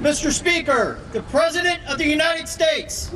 Mr. Speaker, the President of the United States.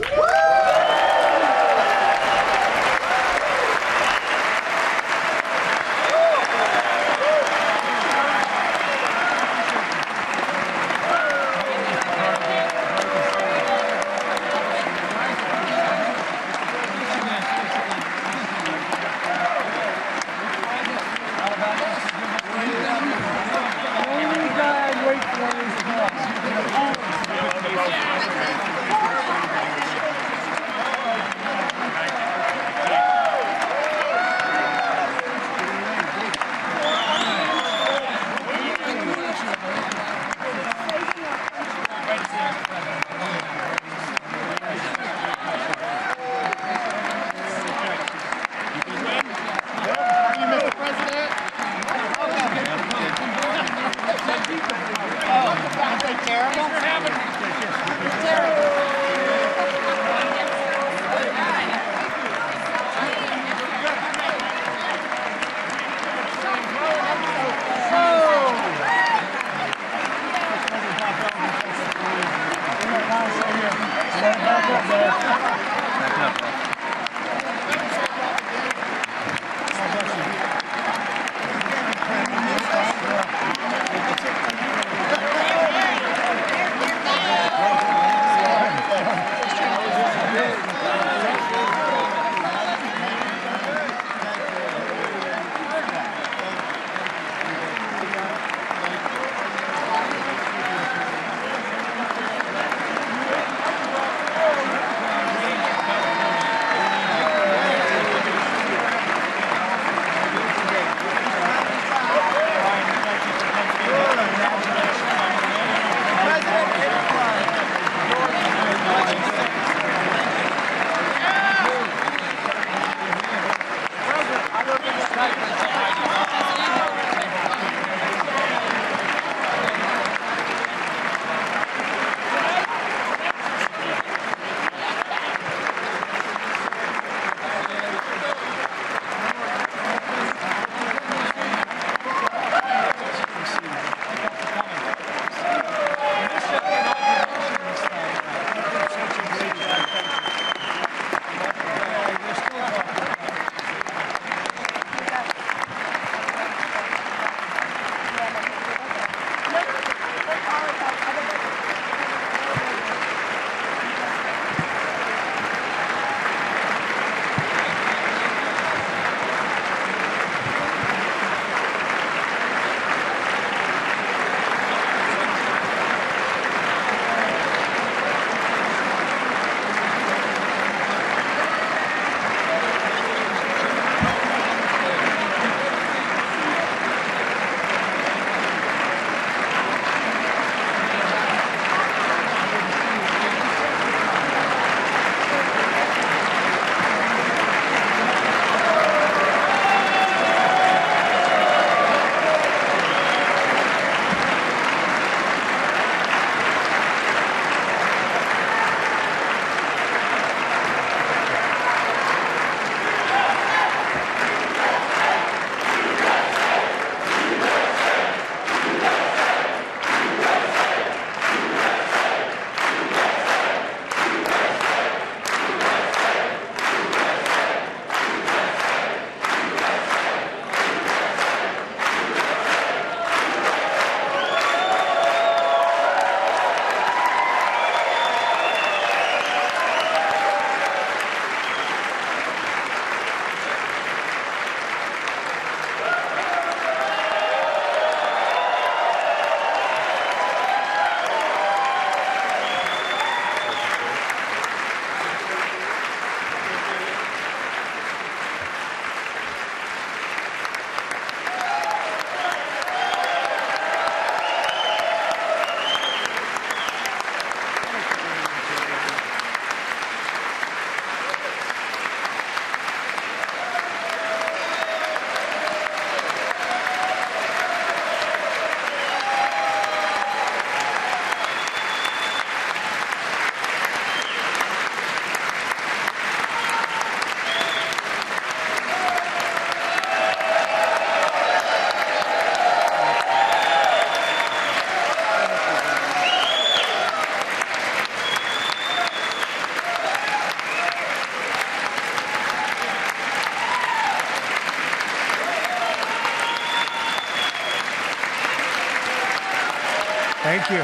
you.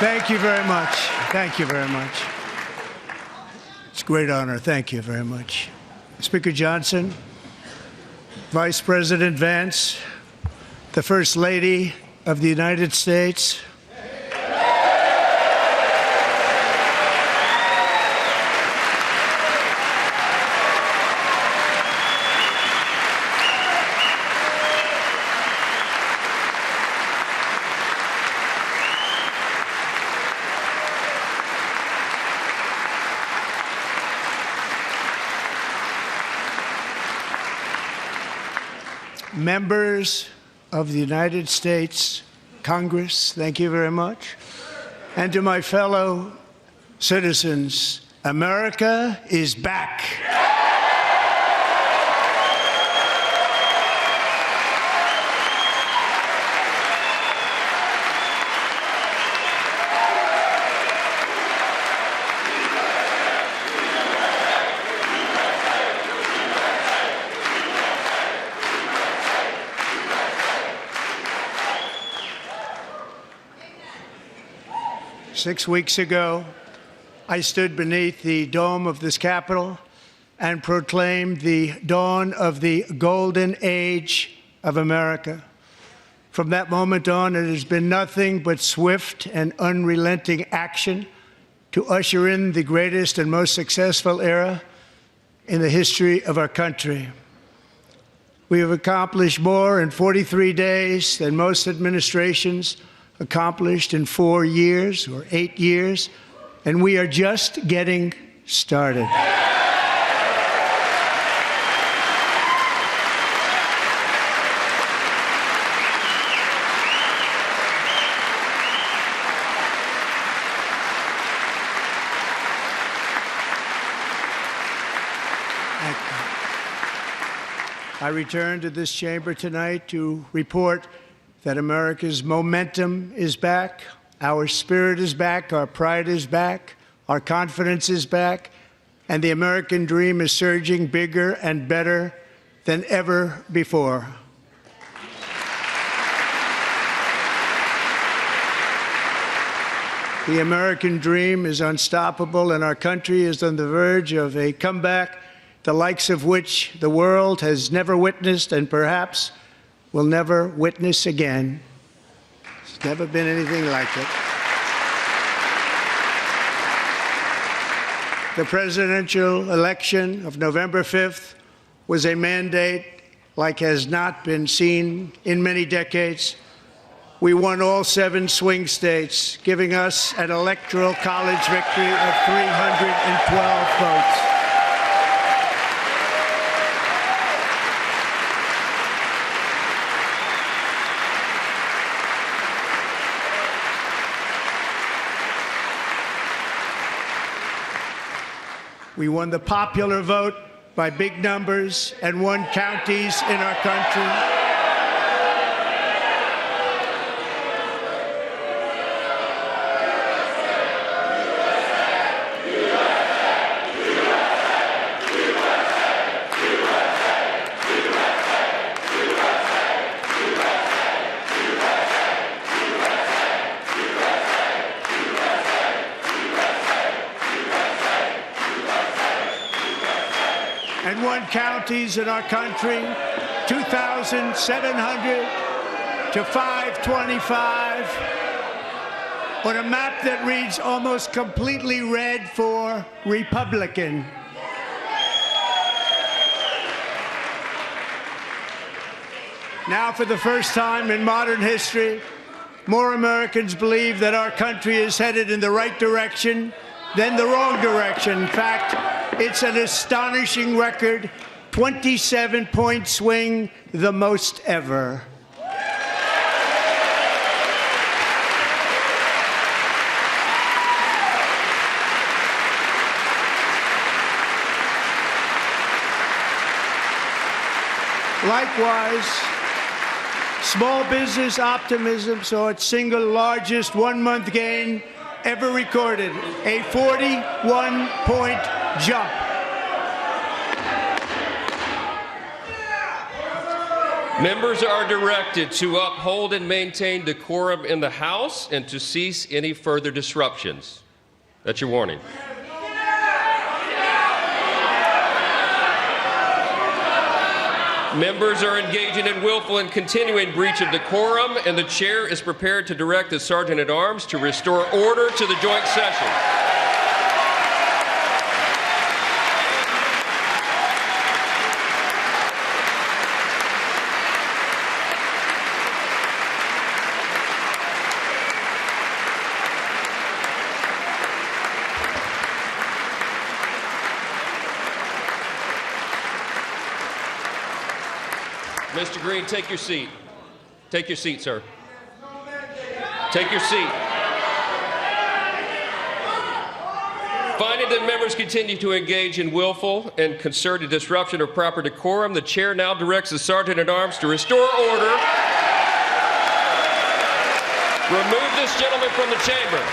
Thank you very much. Thank you very much. It's a great honor. Thank you very much. Speaker Johnson, Vice President Vance, the First Lady of the United States, members of the United States Congress, thank you very much. And to my fellow citizens, America is back. 6 weeks ago, I stood beneath the dome of this Capitol and proclaimed the dawn of the golden age of America. From that moment on, it has been nothing but swift and unrelenting action to usher in the greatest and most successful era in the history of our country. We have accomplished more in 43 days than most administrations accomplished in 4 years or 8 years, and we are just getting started. I return to this chamber tonight to report that America's momentum is back, our spirit is back, our pride is back, our confidence is back, and the American dream is surging bigger and better than ever before. The American dream is unstoppable, and our country is on the verge of a comeback, the likes of which the world has never witnessed and perhaps will never witness again. There's never been anything like it. The presidential election of November 5th was a mandate like has not been seen in many decades. We won all 7 swing states, giving us an electoral college victory of 312 votes. We won the popular vote by big numbers and won counties in our country. And won counties in our country, 2,700 to 525, on a map that reads almost completely red for Republican. Now, for the first time in modern history, more Americans believe that our country is headed in the right direction than the wrong direction. In fact, it's an astonishing record, 27-point swing, the most ever. Small business optimism saw its single largest one-month gain ever recorded, a 41-point jump. Members are directed to uphold and maintain decorum in the House and to cease any further disruptions. That's your warning. Members are engaging in willful and continuing breach of decorum, and the chair is prepared to direct the Sergeant-at-Arms to restore order to the joint session. Mr. Green, take your seat. Take your seat, sir. Take your seat. Finding that members continue to engage in willful and concerted disruption of proper decorum, the chair now directs the Sergeant-at-Arms to restore order. Remove this gentleman from the chamber.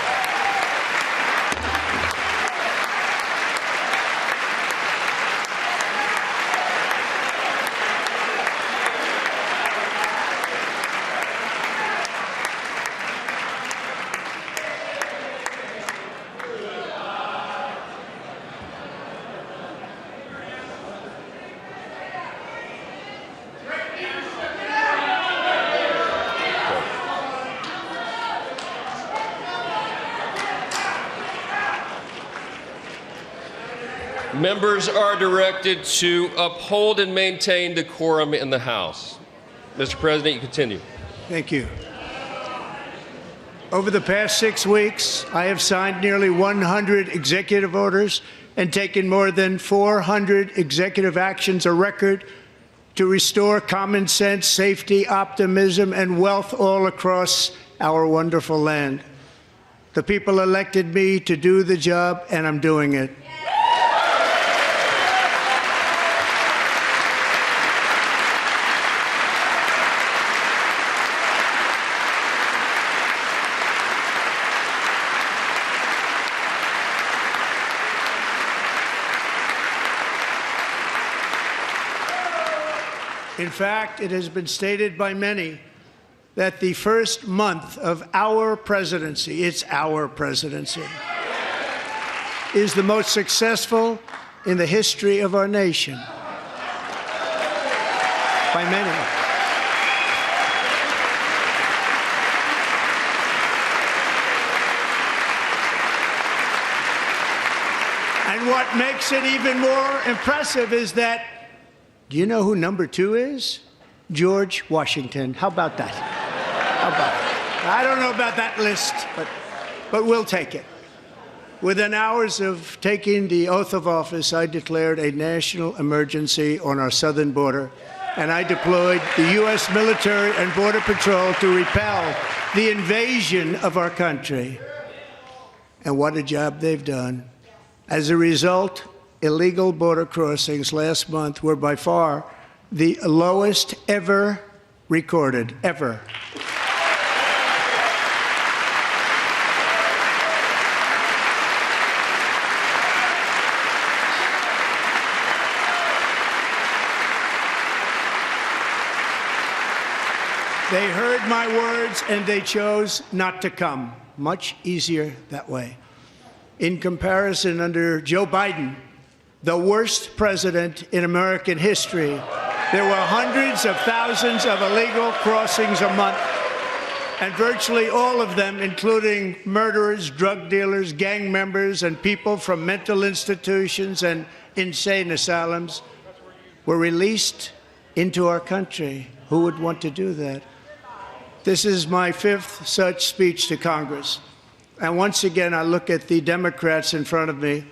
Members are directed to uphold and maintain decorum in the House. Mr. President, you continue. Thank you. Over the past 6 weeks, I have signed nearly 100 executive orders and taken more than 400 executive actions, a record to restore common sense, safety, optimism, and wealth all across our wonderful land. The people elected me to do the job, and I'm doing it. In fact, it has been stated by many that the first month of our presidency, it's our presidency, is the most successful in the history of our nation. By many. And what makes it even more impressive is that, do you know who number 2 is? George Washington. How about that? How about it? I don't know about that list, but we'll take it. Within hours of taking the oath of office, I declared a national emergency on our southern border, and I deployed the U.S. military and Border Patrol to repel the invasion of our country. And what a job they've done. As a result, illegal border crossings last month were by far the lowest ever recorded, ever. They heard my words and they chose not to come. Much easier that way. In comparison, under Joe Biden, the worst president in American history, there were hundreds of thousands of illegal crossings a month, and virtually all of them, including murderers, drug dealers, gang members, and people from mental institutions and insane asylums, were released into our country. Who would want to do that? This is my 5th such speech to Congress. And once again, I look at the Democrats in front of me,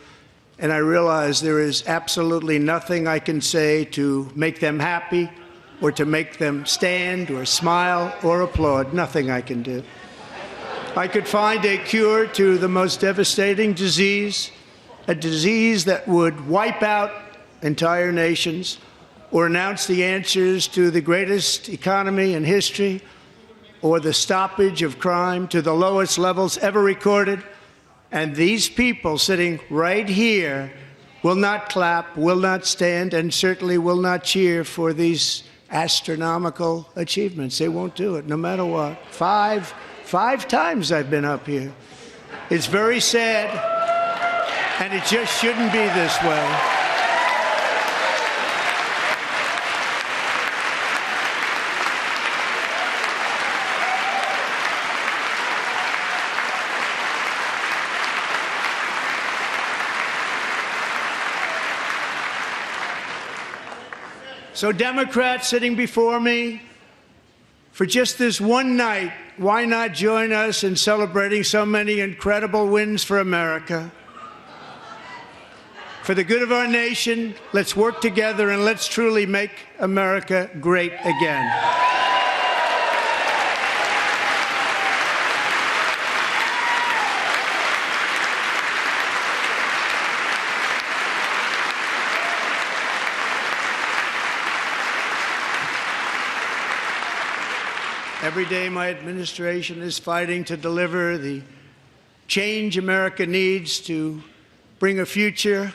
and I realize there is absolutely nothing I can say to make them happy or to make them stand or smile or applaud. Nothing I can do. I could find a cure to the most devastating disease, a disease that would wipe out entire nations, or announce the answers to the greatest economy in history, or the stoppage of crime to the lowest levels ever recorded. And these people sitting right here will not clap, will not stand, and certainly will not cheer for these astronomical achievements. They won't do it, no matter what. Five times I've been up here. It's very sad, and it just shouldn't be this way. So Democrats sitting before me, for just this one night, why not join us in celebrating so many incredible wins for America? For the good of our nation, let's work together and let's truly make America great again. Every day, my administration is fighting to deliver the change America needs to bring a future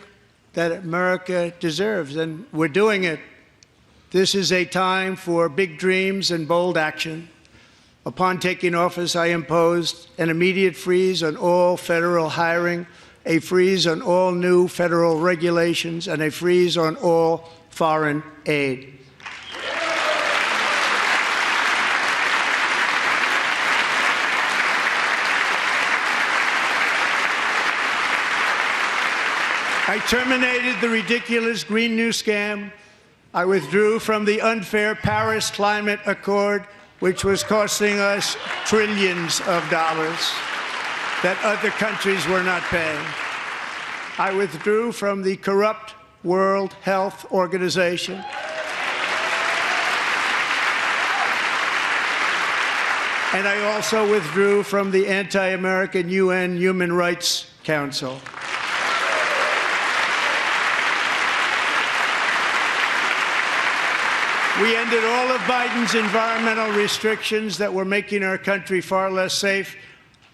that America deserves, and we're doing it. This is a time for big dreams and bold action. Upon taking office, I imposed an immediate freeze on all federal hiring, a freeze on all new federal regulations, and a freeze on all foreign aid. I terminated the ridiculous Green New Scam. I withdrew from the unfair Paris Climate Accord, which was costing us trillions of dollars that other countries were not paying. I withdrew from the corrupt World Health Organization. And I also withdrew from the anti-American UN Human Rights Council. We ended all of Biden's environmental restrictions that were making our country far less safe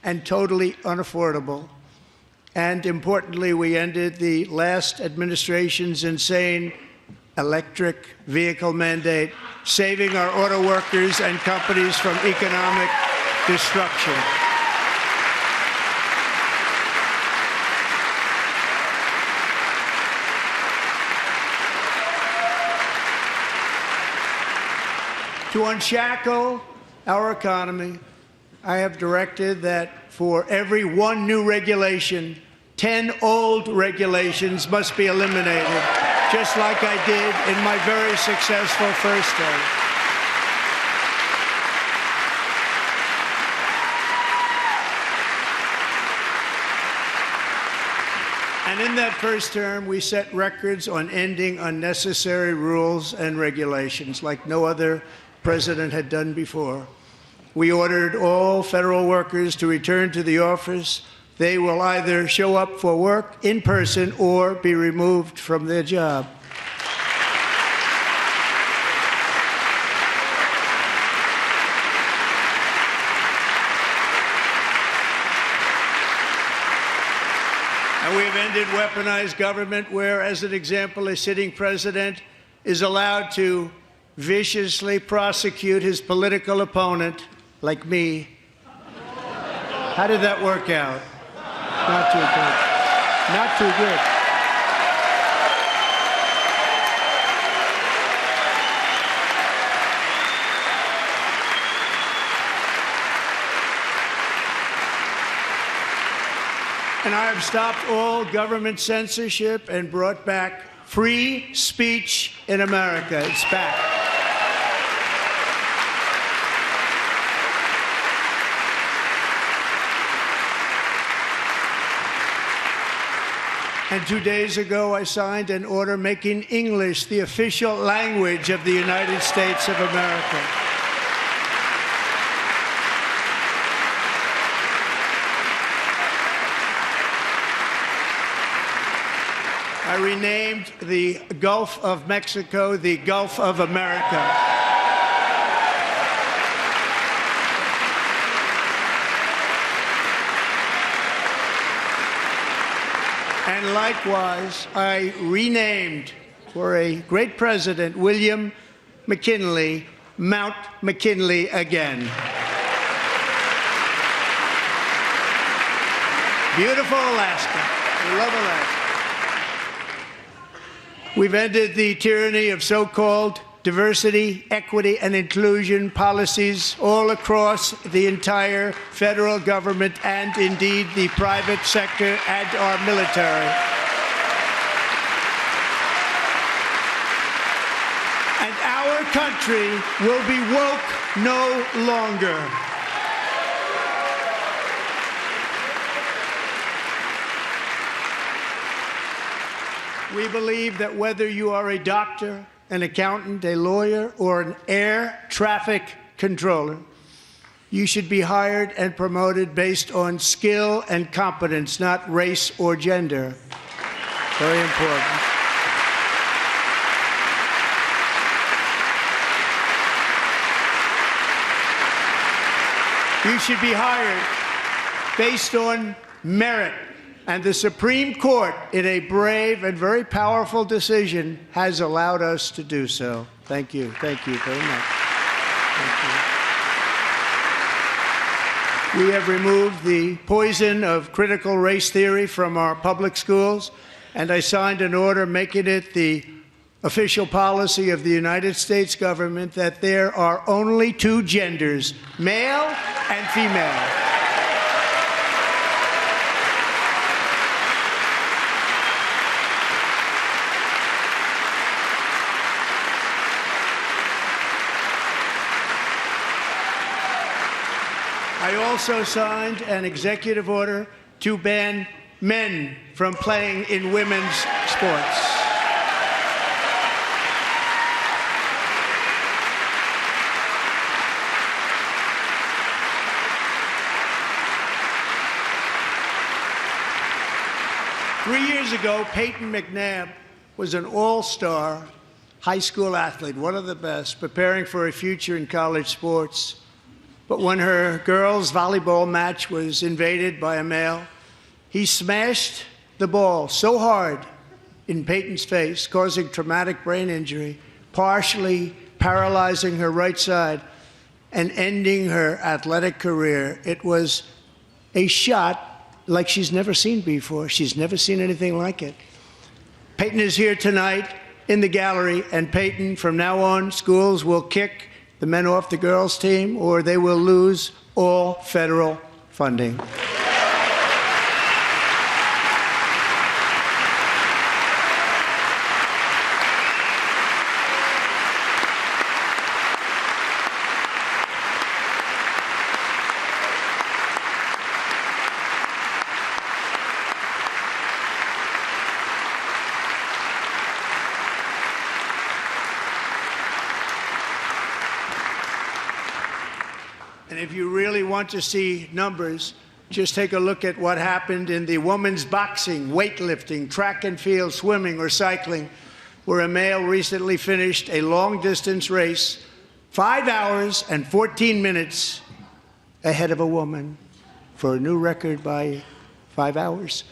and totally unaffordable. And importantly, we ended the last administration's insane electric vehicle mandate, saving our auto workers and companies from economic destruction. To unshackle our economy, I have directed that for every one new regulation, 10 old regulations must be eliminated, just like I did in my very successful first term. And in that first term, we set records on ending unnecessary rules and regulations like no other president had done before. We ordered all federal workers to return to the office. They will either show up for work in person or be removed from their job. And we have ended weaponized government where, as an example, a sitting president is allowed to viciously prosecute his political opponent, like me. How did that work out? Not too good. Not too good. And I have stopped all government censorship and brought back free speech in America. It's back. And 2 days ago, I signed an order making English the official language of the United States of America. I renamed the Gulf of Mexico the Gulf of America. And likewise, I renamed, for a great president, William McKinley, Mount McKinley again. Beautiful Alaska. We love Alaska. We've ended the tyranny of so-called diversity, equity, and inclusion policies all across the entire federal government and indeed the private sector and our military. And our country will be woke no longer. We believe that whether you are a doctor, an accountant, a lawyer, or an air traffic controller, you should be hired and promoted based on skill and competence, not race or gender. Very important. You should be hired based on merit. And the Supreme Court, in a brave and very powerful decision, has allowed us to do so. Thank you. Thank you very much. Thank you. We have removed the poison of critical race theory from our public schools, and I signed an order making it the official policy of the United States government that there are only two genders, male and female. I also signed an executive order to ban men from playing in women's sports. Three years ago, Peyton McNabb was an all-star high school athlete, one of the best, preparing for a future in college sports. But when her girls' volleyball match was invaded by a male, he smashed the ball so hard in Peyton's face, causing traumatic brain injury, partially paralyzing her right side and ending her athletic career. It was a shot like she's never seen before. She's never seen anything like it. Peyton is here tonight in the gallery, and Peyton, from now on, schools will kick the men off the girls' team, or they will lose all federal funding. And if you really want to see numbers, just take a look at what happened in the women's boxing, weightlifting, track and field, swimming, or cycling, where a male recently finished a long-distance race 5 hours and 14 minutes ahead of a woman for a new record by 5 hours.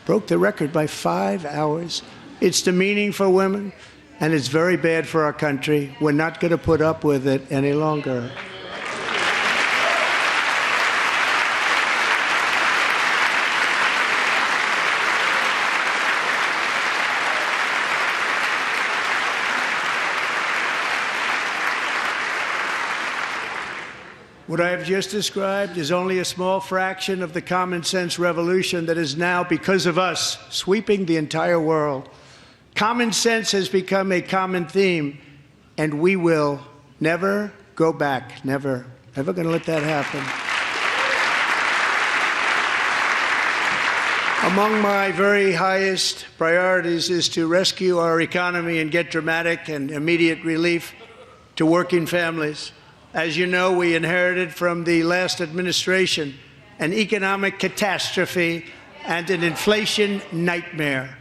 Broke the record by 5 hours. It's demeaning for women, and it's very bad for our country. We're not going to put up with it any longer. What I have just described is only a small fraction of the common sense revolution that is now, because of us, sweeping the entire world. Common sense has become a common theme, and we will never go back. Never. Never going to let that happen. Among my very highest priorities is to rescue our economy and get dramatic and immediate relief to working families. As you know, we inherited from the last administration an economic catastrophe and an inflation nightmare.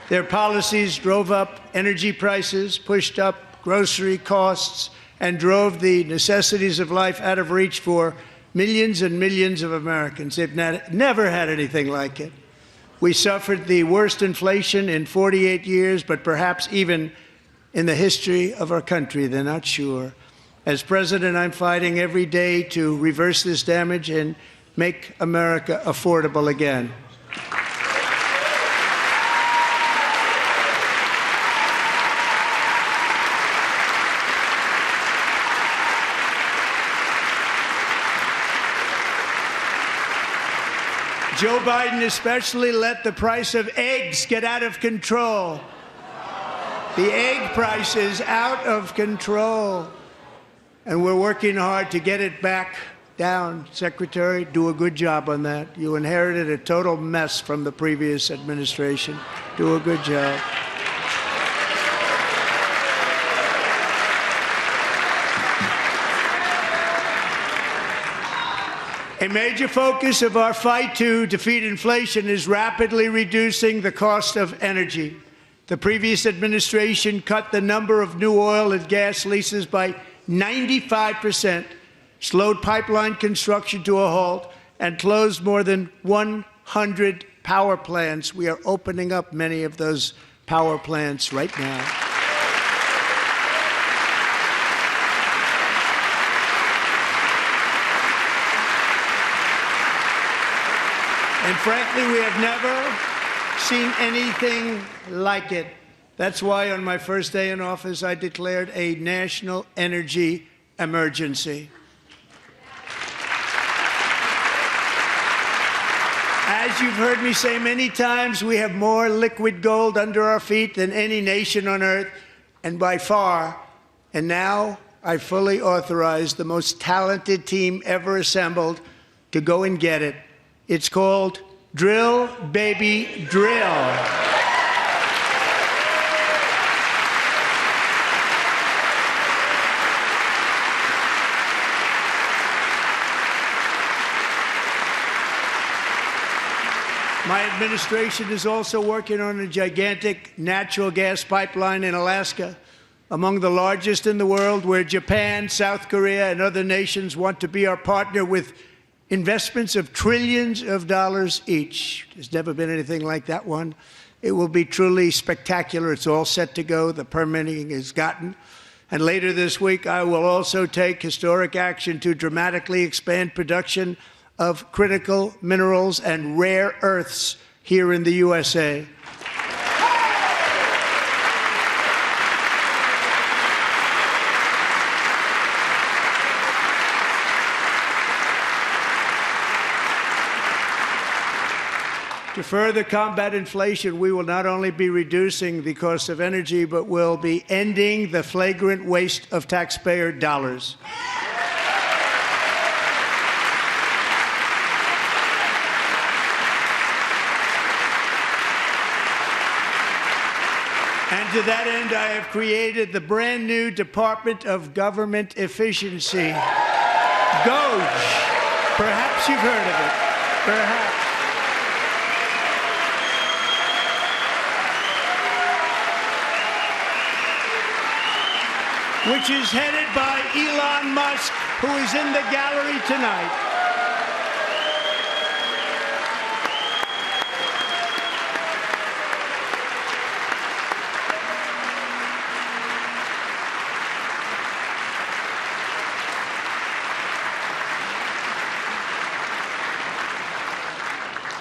Their policies drove up energy prices, pushed up grocery costs, and drove the necessities of life out of reach for millions and millions of Americans. They've never had anything like it. We suffered the worst inflation in 48 years, but perhaps even in the history of our country. They're not sure. As president, I'm fighting every day to reverse this damage and make America affordable again. Joe Biden especially let the price of eggs get out of control. The egg price is out of control, and we're working hard to get it back down. Secretary, do a good job on that. You inherited a total mess from the previous administration. Do a good job. A major focus of our fight to defeat inflation is rapidly reducing the cost of energy. The previous administration cut the number of new oil and gas leases by 95%, slowed pipeline construction to a halt, and closed more than 100 power plants. We are opening up many of those power plants right now. And frankly, we have never seen anything like it. That's why on my first day in office, I declared a national energy emergency. As you've heard me say many times, we have more liquid gold under our feet than any nation on earth, and by far. And now I fully authorize the most talented team ever assembled to go and get it. It's called Drill, Baby, Drill. My administration is also working on a gigantic natural gas pipeline in Alaska, among the largest in the world, where Japan, South Korea, and other nations want to be our partner with investments of trillions of dollars each. There's never been anything like that one. It will be truly spectacular. It's all set to go. The permitting is gotten. And later this week, I will also take historic action to dramatically expand production of critical minerals and rare earths here in the USA. To further combat inflation, we will not only be reducing the cost of energy, but will be ending the flagrant waste of taxpayer dollars. And to that end, I have created the brand new Department of Government Efficiency, DOGE. Perhaps you've heard of it. Perhaps. Which is headed by Elon Musk, who is in the gallery tonight.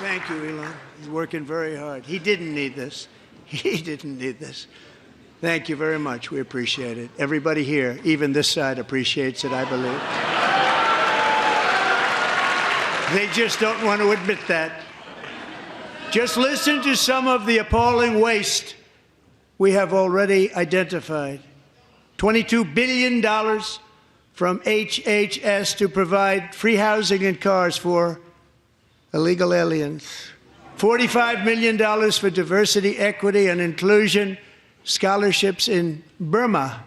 Thank you, Elon. He's working very hard. He didn't need this. He didn't need this. Thank you very much. We appreciate it. Everybody here, even this side, appreciates it, I believe. They just don't want to admit that. Just listen to some of the appalling waste we have already identified. $22 billion from HHS to provide free housing and cars for illegal aliens. $45 million for diversity, equity, and inclusion scholarships in Burma.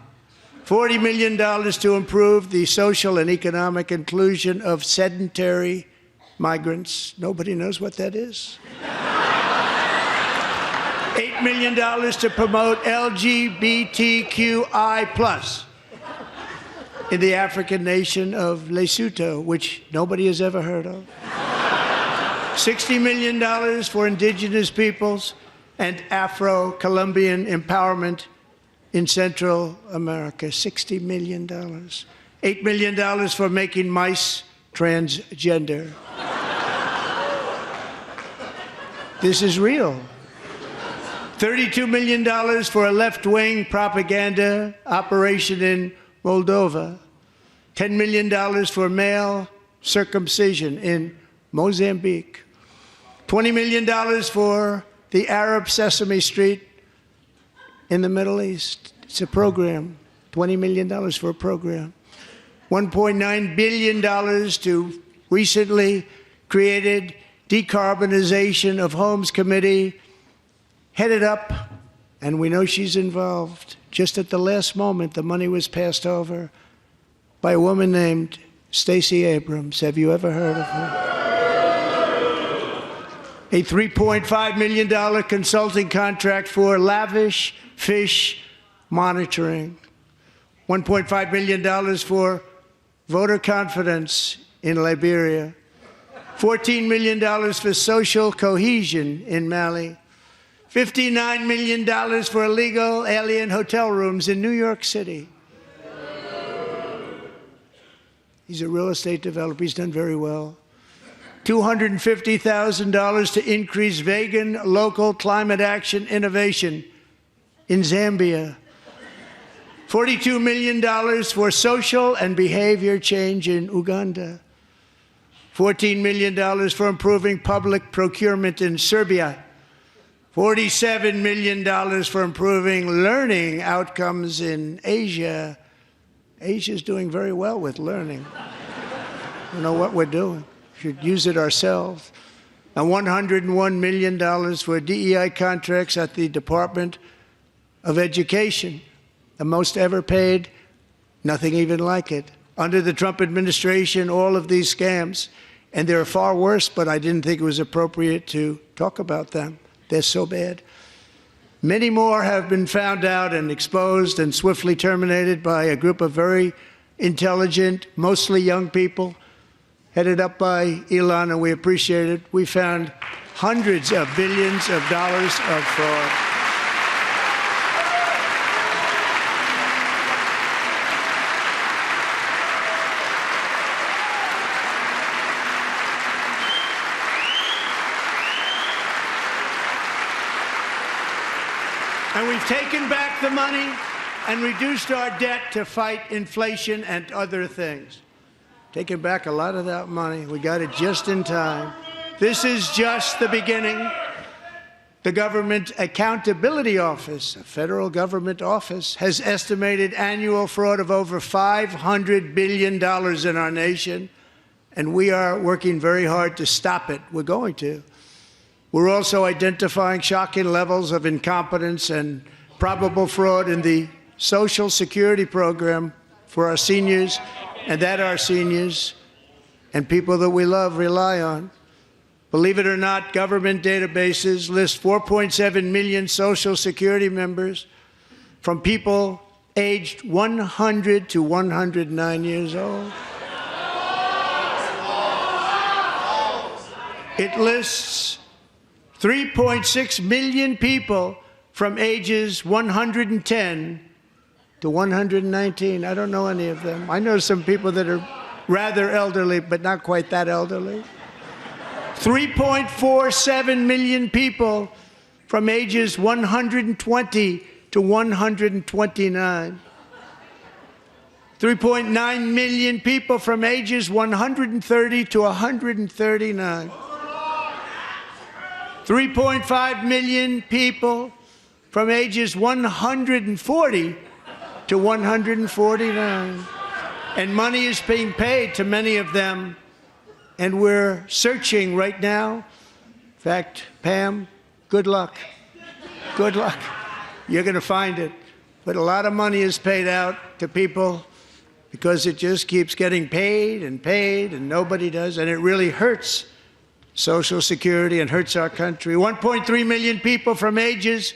$40 million to improve the social and economic inclusion of sedentary migrants. Nobody knows what that is. $8 $8 million to promote LGBTQI+ in the African nation of Lesotho, which nobody has ever heard of. $60 million for indigenous peoples and Afro-Colombian empowerment in Central America. $60 million. $8 million for making mice transgender. This is real. $32 million for a left-wing propaganda operation in Moldova. $10 million for male circumcision in Mozambique. $20 million for the Arab Sesame Street in the Middle East. It's a program. $20 million for a program. $1.9 billion to recently created Decarbonization of Homes Committee, headed up, and we know she's involved. Just at the last moment, the money was passed over by a woman named Stacey Abrams. Have you ever heard of her? A $3.5 million consulting contract for lavish fish monitoring. $1.5 million for voter confidence in Liberia. $14 million for social cohesion in Mali. $59 million for illegal alien hotel rooms in New York City. He's a real estate developer. He's done very well. $250,000 to increase vegan local climate action innovation in Zambia. $42 million for social and behavior change in Uganda. $14 million for improving public procurement in Serbia. $47 million for improving learning outcomes in Asia. Asia's doing very well with learning. We know what we're doing. We should use it ourselves. And $101 million for DEI contracts at the Department of Education. The most ever paid, nothing even like it. Under the Trump administration, all of these scams, and they're far worse, but I didn't think it was appropriate to talk about them. They're so bad. Many more have been found out and exposed and swiftly terminated by a group of very intelligent, mostly young people, headed up by Elon, and we appreciate it. We found hundreds of billions of dollars of fraud. And we've taken back the money and reduced our debt to fight inflation and other things. Taken back a lot of that money. We got it just in time. This is just the beginning. The Government Accountability Office, a federal government office, has estimated annual fraud of over $500 billion in our nation, and we are working very hard to stop it. We're going to. We're also identifying shocking levels of incompetence and probable fraud in the Social Security program for our seniors, and that our seniors and people that we love rely on. Believe it or not, government databases list 4.7 million Social Security members from people aged 100 to 109 years old. It lists 3.6 million people from ages 110 to 119. I don't know any of them. I know some people that are rather elderly, but not quite that elderly. 3.47 million people from ages 120 to 129. 3.9 million people from ages 130 to 139. 3.5 million people from ages 140 to 149. And money is being paid to many of them, and we're searching right now. In fact, Pam, good luck. Good luck. You're going to find it. But a lot of money is paid out to people because it just keeps getting paid, and nobody does, and it really hurts Social Security and hurts our country. 1.3 million people from ages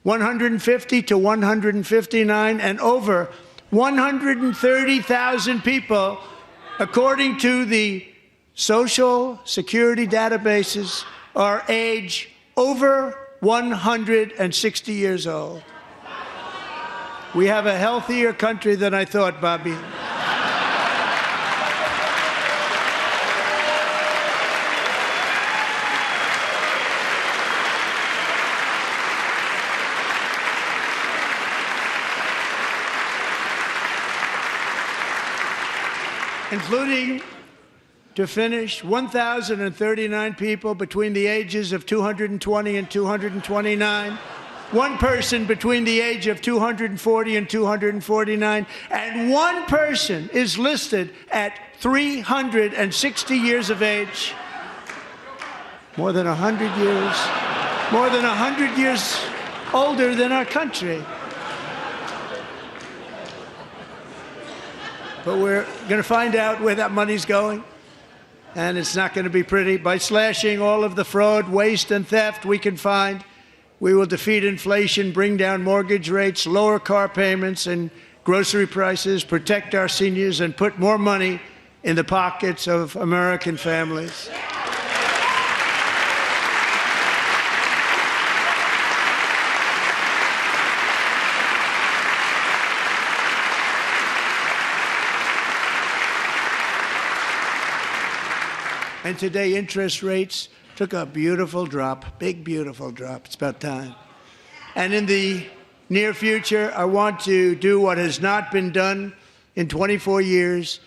150 to 159, and over 130,000 people, according to the Social Security databases, are age over 160 years old. We have a healthier country than I thought, Bobby. Including, to finish, 1,039 people between the ages of 220 and 229, one person between the age of 240 and 249, and one person is listed at 360 years of age. More than 100 years older than our country. But we're going to find out where that money's going, and it's not going to be pretty. By slashing all of the fraud, waste, and theft we can find, we will defeat inflation, bring down mortgage rates, lower car payments and grocery prices, protect our seniors, and put more money in the pockets of American families. And today, interest rates took a beautiful drop, big, beautiful drop. It's about time. And in the near future, I want to do what has not been done in 24 years,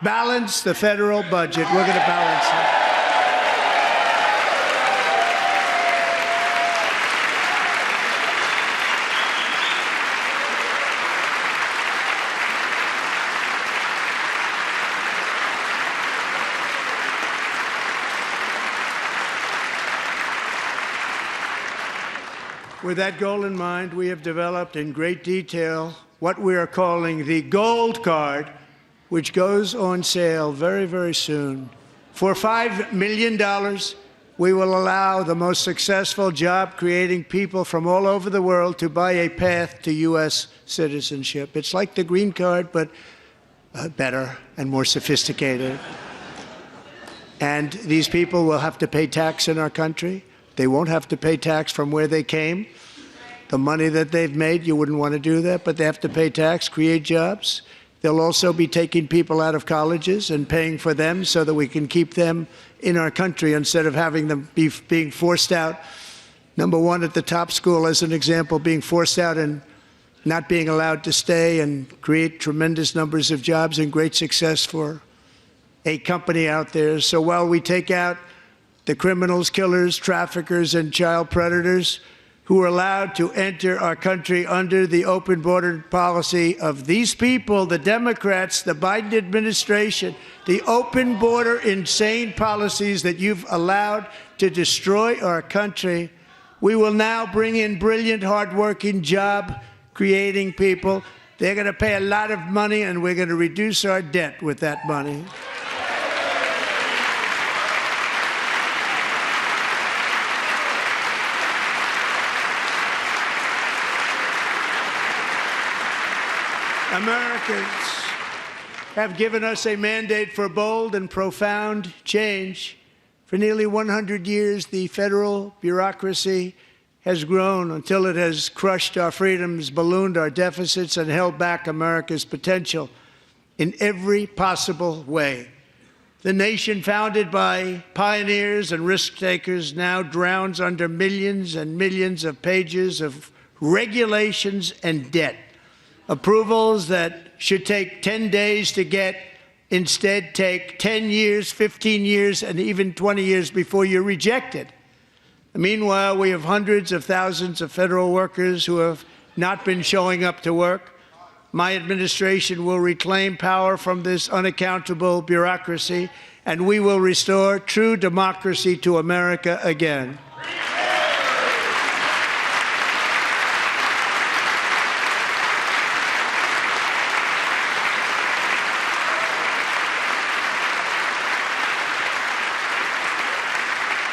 balance the federal budget. We're going to balance it. With that goal in mind, we have developed in great detail what we are calling the Gold Card, which goes on sale very, very soon. For $5 million, we will allow the most successful job-creating people from all over the world to buy a path to U.S. citizenship. It's like the green card, but better and more sophisticated. And these people will have to pay tax in our country. They won't have to pay tax from where they came. The money that they've made, you wouldn't want to do that, but they have to pay tax, create jobs. They'll also be taking people out of colleges and paying for them so that we can keep them in our country instead of having them being forced out. Number one, at the top school, as an example, being forced out and not being allowed to stay and create tremendous numbers of jobs and great success for a company out there. So while we take out the criminals, killers, traffickers, and child predators who are allowed to enter our country under the open border policy of these people, the Democrats, the Biden administration, the open border insane policies that you've allowed to destroy our country, we will now bring in brilliant, hardworking, job-creating people. They're going to pay a lot of money, and we're going to reduce our debt with that money. Americans have given us a mandate for bold and profound change. For nearly 100 years, the federal bureaucracy has grown until it has crushed our freedoms, ballooned our deficits, and held back America's potential in every possible way. The nation founded by pioneers and risk-takers now drowns under millions and millions of pages of regulations and debt. Approvals that should take 10 days to get instead take 10 years, 15 years, and even 20 years before you're rejected. Meanwhile, we have hundreds of thousands of federal workers who have not been showing up to work. My administration will reclaim power from this unaccountable bureaucracy, and we will restore true democracy to America again.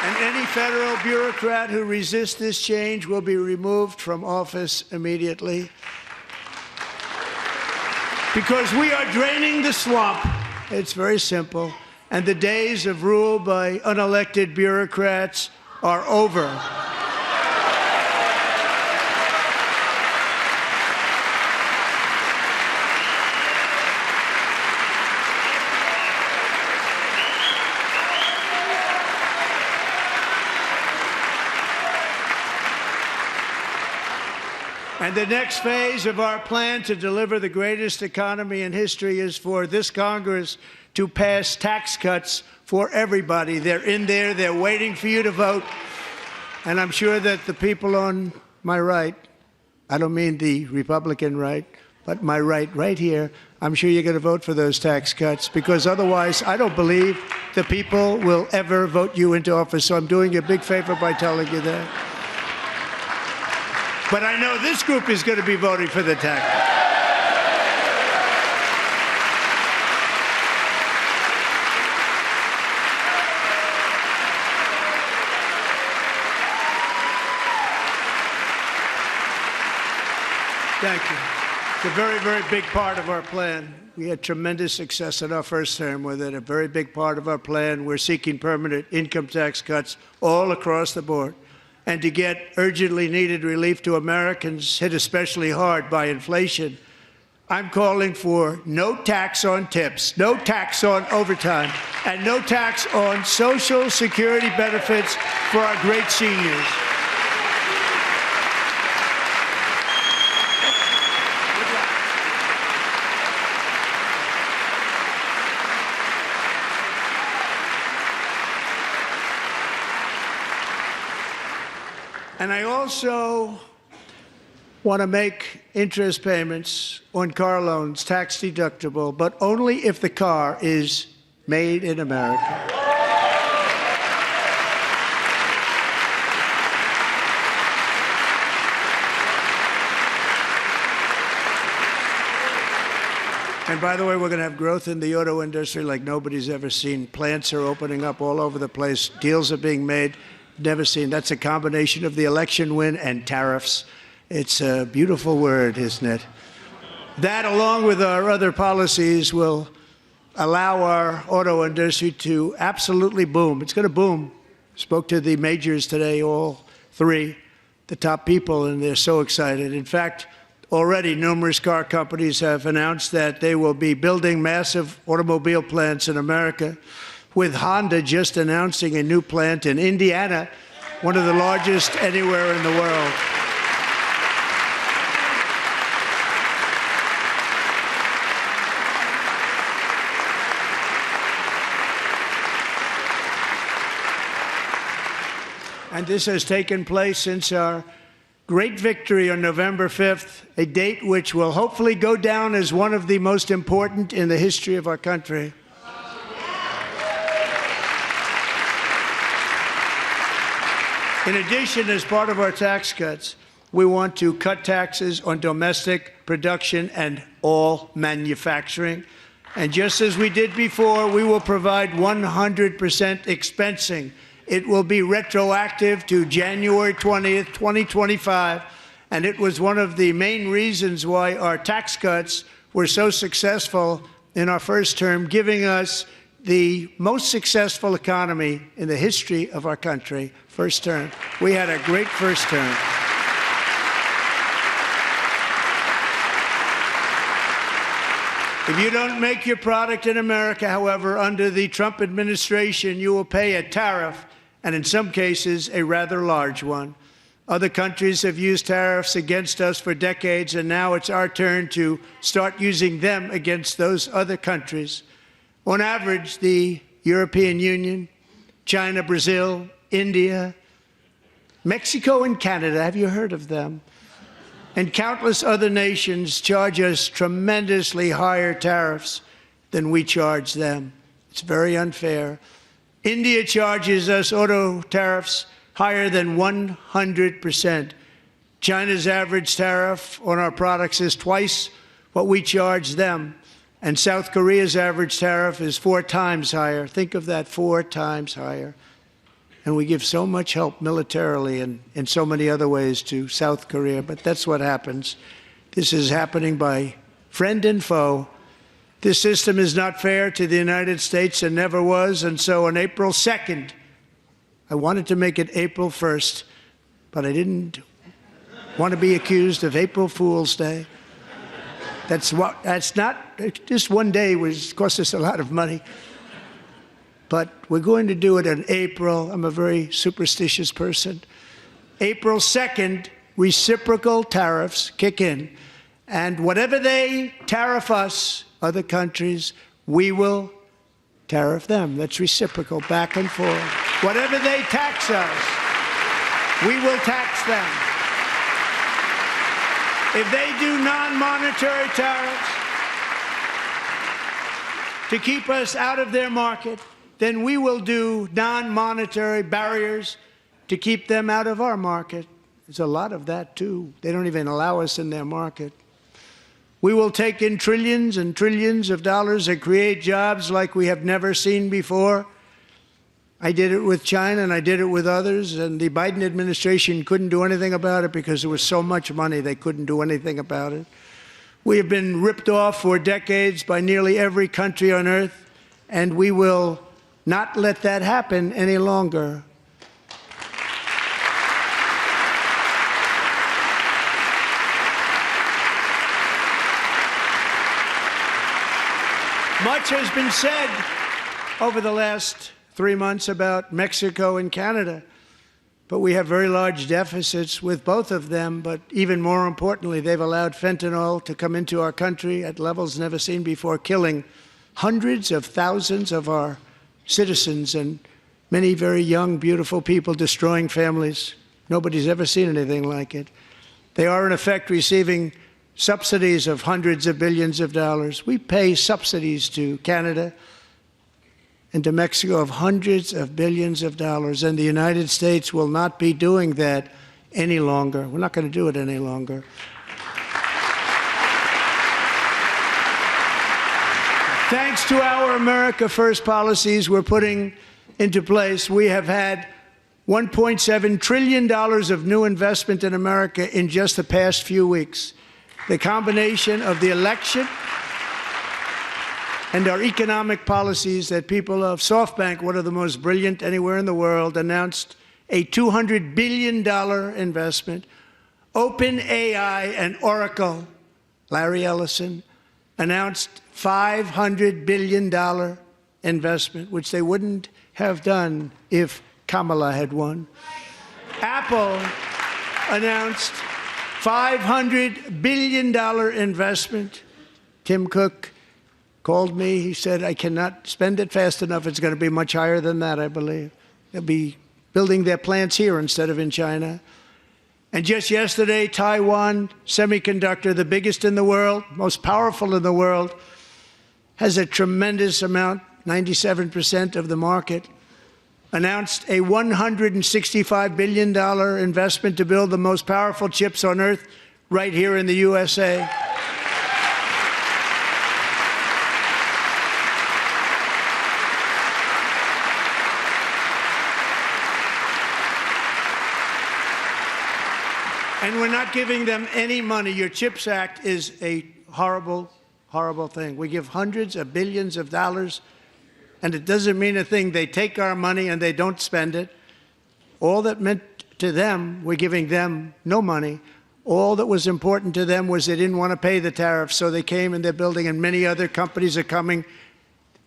And any federal bureaucrat who resists this change will be removed from office immediately. Because we are draining the swamp. It's very simple. And the days of rule by unelected bureaucrats are over. And the next phase of our plan to deliver the greatest economy in history is for this Congress to pass tax cuts for everybody. They're in there. They're waiting for you to vote. And I'm sure that the people on my right, I don't mean the Republican right, but my right here, I'm sure you're going to vote for those tax cuts, because otherwise I don't believe the people will ever vote you into office. So I'm doing you a big favor by telling you that. But I know this group is going to be voting for the tax. Thank you. It's a very, very big part of our plan. We had tremendous success in our first term with it. A very big part of our plan. We're seeking permanent income tax cuts all across the board. And to get urgently needed relief to Americans hit especially hard by inflation, I'm calling for no tax on tips, no tax on overtime, and no tax on Social Security benefits for our great seniors. And I also want to make interest payments on car loans tax deductible, but only if the car is made in America. And by the way, we're going to have growth in the auto industry like nobody's ever seen. Plants are opening up all over the place. Deals are being made. Never seen. That's a combination of the election win and tariffs. It's a beautiful word, isn't it? That, along with our other policies, will allow our auto industry to absolutely boom. It's going to boom. Spoke to the majors today, all three, the top people, and they're so excited. In fact, already numerous car companies have announced that they will be building massive automobile plants in America, with Honda just announcing a new plant in Indiana, one of the largest anywhere in the world. And this has taken place since our great victory on November 5th, a date which will hopefully go down as one of the most important in the history of our country. In addition, as part of our tax cuts, we want to cut taxes on domestic production and all manufacturing. And just as we did before, we will provide 100% expensing. It will be retroactive to January 20th, 2025. And it was one of the main reasons why our tax cuts were so successful in our first term, giving us the most successful economy in the history of our country. First term. We had a great first term. If you don't make your product in America, however, under the Trump administration, you will pay a tariff, and in some cases, a rather large one. Other countries have used tariffs against us for decades, and now it's our turn to start using them against those other countries. On average, the European Union, China, Brazil, India, Mexico, and Canada, have you heard of them? And countless other nations charge us tremendously higher tariffs than we charge them. It's very unfair. India charges us auto tariffs higher than 100%. China's average tariff on our products is twice what we charge them. And South Korea's average tariff is 4 times higher. Think of that, 4 times higher. And we give so much help militarily and in so many other ways to South Korea, but that's what happens. This is happening by friend and foe. This system is not fair to the United States and never was, and so on April 2nd, I wanted to make it April 1st, but I didn't want to be accused of April Fool's Day. That's not, just one day was cost us a lot of money. But we're going to do it in April. I'm a very superstitious person. April 2nd, reciprocal tariffs kick in. And whatever they tariff us, other countries, we will tariff them. That's reciprocal, back and forth. Whatever they tax us, we will tax them. If they do non-monetary tariffs to keep us out of their market, then we will do non-monetary barriers to keep them out of our market. There's a lot of that, too. They don't even allow us in their market. We will take in trillions and trillions of dollars and create jobs like we have never seen before. I did it with China, and I did it with others, and the Biden administration couldn't do anything about it because there was so much money they couldn't do anything about it. We have been ripped off for decades by nearly every country on earth, and we will not let that happen any longer. Much has been said over the last 3 months about Mexico and Canada, but we have very large deficits with both of them. But even more importantly, they've allowed fentanyl to come into our country at levels never seen before, killing hundreds of thousands of our citizens and many very young, beautiful people, destroying families. Nobody's ever seen anything like it. They are, in effect, receiving subsidies of hundreds of billions of dollars. We pay subsidies to Canada and to Mexico of hundreds of billions of dollars, and the United States will not be doing that any longer. We're not going to do it any longer. Thanks to our America First policies we're putting into place, we have had $1.7 trillion of new investment in America in just the past few weeks. The combination of the election and our economic policies that people of SoftBank, one of the most brilliant anywhere in the world, announced a $200 billion investment. OpenAI and Oracle, Larry Ellison, announced $500 billion investment, which they wouldn't have done if Kamala had won. Apple announced $500 billion investment. Tim Cook called me. He said, I cannot spend it fast enough. It's going to be much higher than that, I believe. They'll be building their plants here instead of in China. And just yesterday, Taiwan Semiconductor, the biggest in the world, most powerful in the world, has a tremendous amount, 97% of the market, announced a $165 billion investment to build the most powerful chips on earth right here in the USA. And we're not giving them any money. Your CHIPS Act is a horrible, horrible thing. We give hundreds of billions of dollars, and it doesn't mean a thing. They take our money and they don't spend it. All that meant to them, we're giving them no money. All that was important to them was they didn't want to pay the tariffs, so they came and they're building, and many other companies are coming.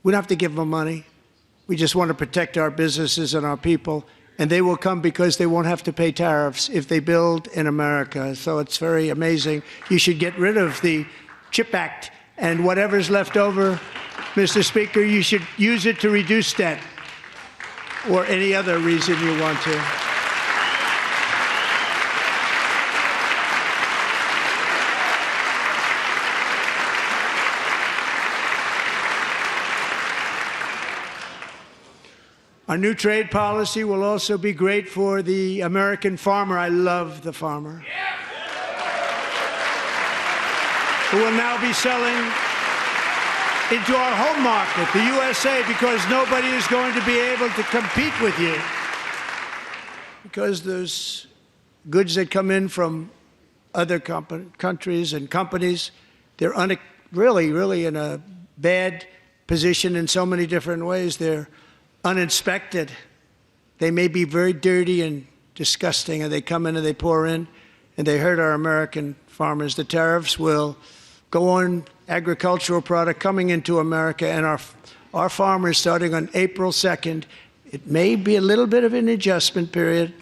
We don't have to give them money. We just want to protect our businesses and our people, and they will come because they won't have to pay tariffs if they build in America. So it's very amazing. You should get rid of the CHIP Act, and whatever's left over, Mr. Speaker, you should use it to reduce debt or any other reason you want to. Our new trade policy will also be great for the American farmer. I love the farmer. Who will now be selling into our home market, the USA, because nobody is going to be able to compete with you. because there's goods that come in from other countries and companies. They're really in a bad position in so many different ways. They're uninspected. They may be very dirty and disgusting, and they come in and they pour in, and they hurt our American farmers. The tariffs will go on agricultural product coming into America, and our farmers, starting on April 2nd, it may be a little bit of an adjustment period.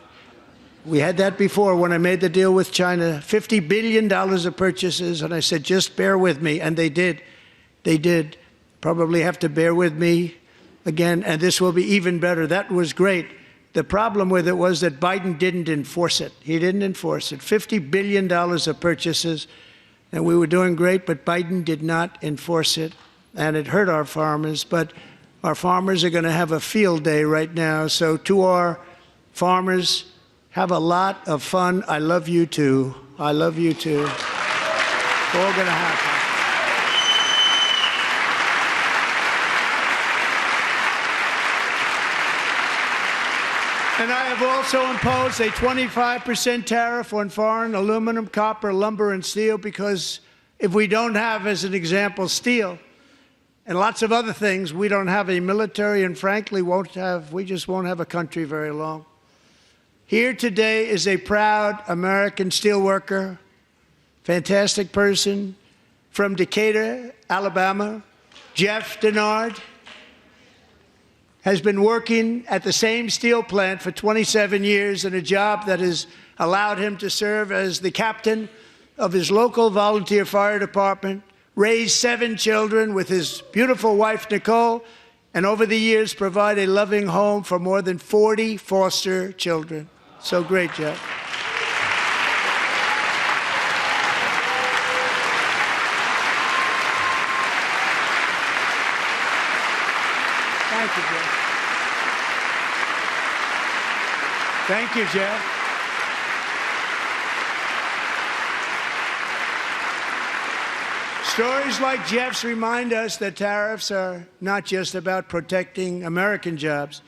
We had that before when I made the deal with China, $50 billion of purchases, and I said, just bear with me, and they did. They did. Probably have to bear with me again, and this will be even better. That was great. The problem with it was that Biden didn't enforce it. He didn't enforce it. $50 billion of purchases, and we were doing great, but Biden did not enforce it, and it hurt our farmers. But our farmers are going to have a field day right now. So to our farmers, have a lot of fun. I love you too. I love you too. It's all going to happen. And I have also imposed a 25% tariff on foreign aluminum, copper, lumber, and steel, because if we don't have, as an example, steel and lots of other things, we don't have a military, and frankly, we just won't have a country very long. Here today is a proud American steelworker, fantastic person from Decatur, Alabama, Jeff Denard. Has been working at the same steel plant for 27 years in a job that has allowed him to serve as the captain of his local volunteer fire department, raise 7 children with his beautiful wife, Nicole, and over the years provide a loving home for more than 40 foster children. So great, Jeff. Thank you, Jeff. Thank you, Jeff. Stories like Jeff's remind us that tariffs are not just about protecting American jobs.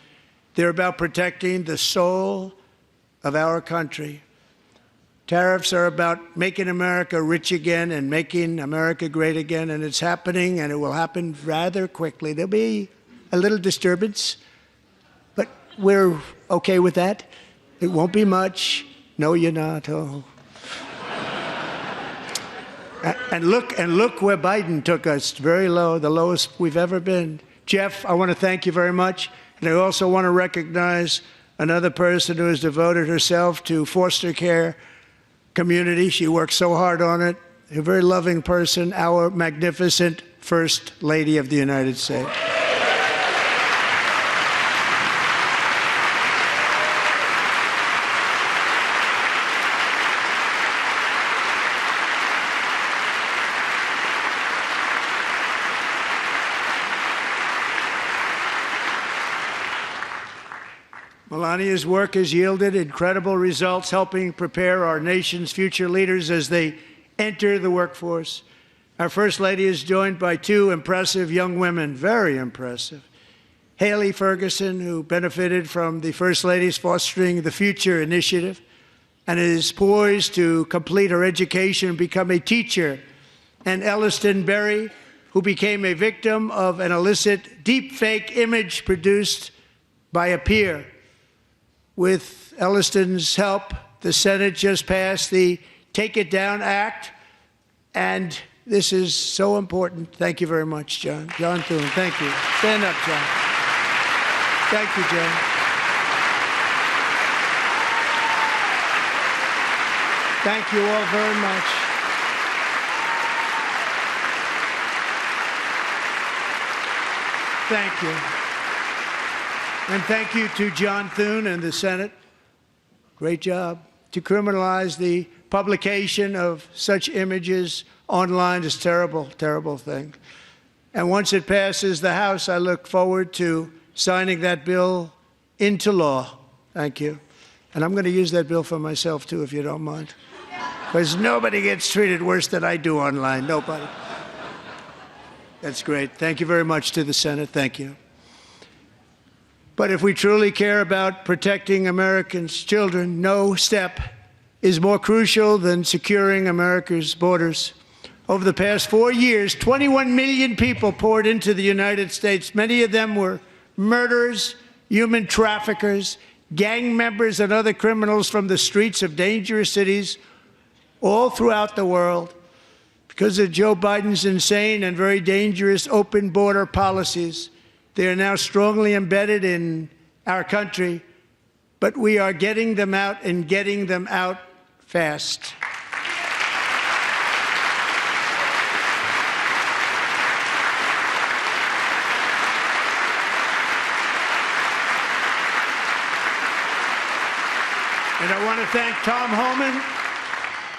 They're about protecting the soul of our country. Tariffs are about making America rich again and making America great again, and it's happening, and it will happen rather quickly. There'll be a little disturbance, but we're okay with that. It won't be much. No, you're not. Oh. And look where Biden took us. Very low, the lowest we've ever been. Jeff, I want to thank you very much. And I also want to recognize another person who has devoted herself to foster care community. She works so hard on it. A very loving person, our magnificent First Lady of the United States. Melania's work has yielded incredible results, helping prepare our nation's future leaders as they enter the workforce. Our First Lady is joined by 2 impressive young women, very impressive. Haley Ferguson, who benefited from the First Lady's Fostering the Future initiative and is poised to complete her education and become a teacher. And Elliston Berry, who became a victim of an illicit deepfake image produced by a peer. With Elliston's help, the Senate just passed the Take It Down Act, and this is so important. Thank you very much, John. John Thune, thank you. Stand up, John. Thank you, John. Thank you all very much. Thank you. And thank you to John Thune and the Senate. Great job. To criminalize the publication of such images online is a terrible, terrible thing. And once it passes the House, I look forward to signing that bill into law. Thank you. And I'm going to use that bill for myself, too, if you don't mind. Because nobody gets treated worse than I do online. Nobody. That's great. Thank you very much to the Senate. Thank you. But if we truly care about protecting Americans' children, no step is more crucial than securing America's borders. Over the past 4 years, 21 million people poured into the United States. Many of them were murderers, human traffickers, gang members, and other criminals from the streets of dangerous cities all throughout the world. Because of Joe Biden's insane and very dangerous open border policies, they are now strongly embedded in our country, but we are getting them out and getting them out fast. And I want to thank Tom Homan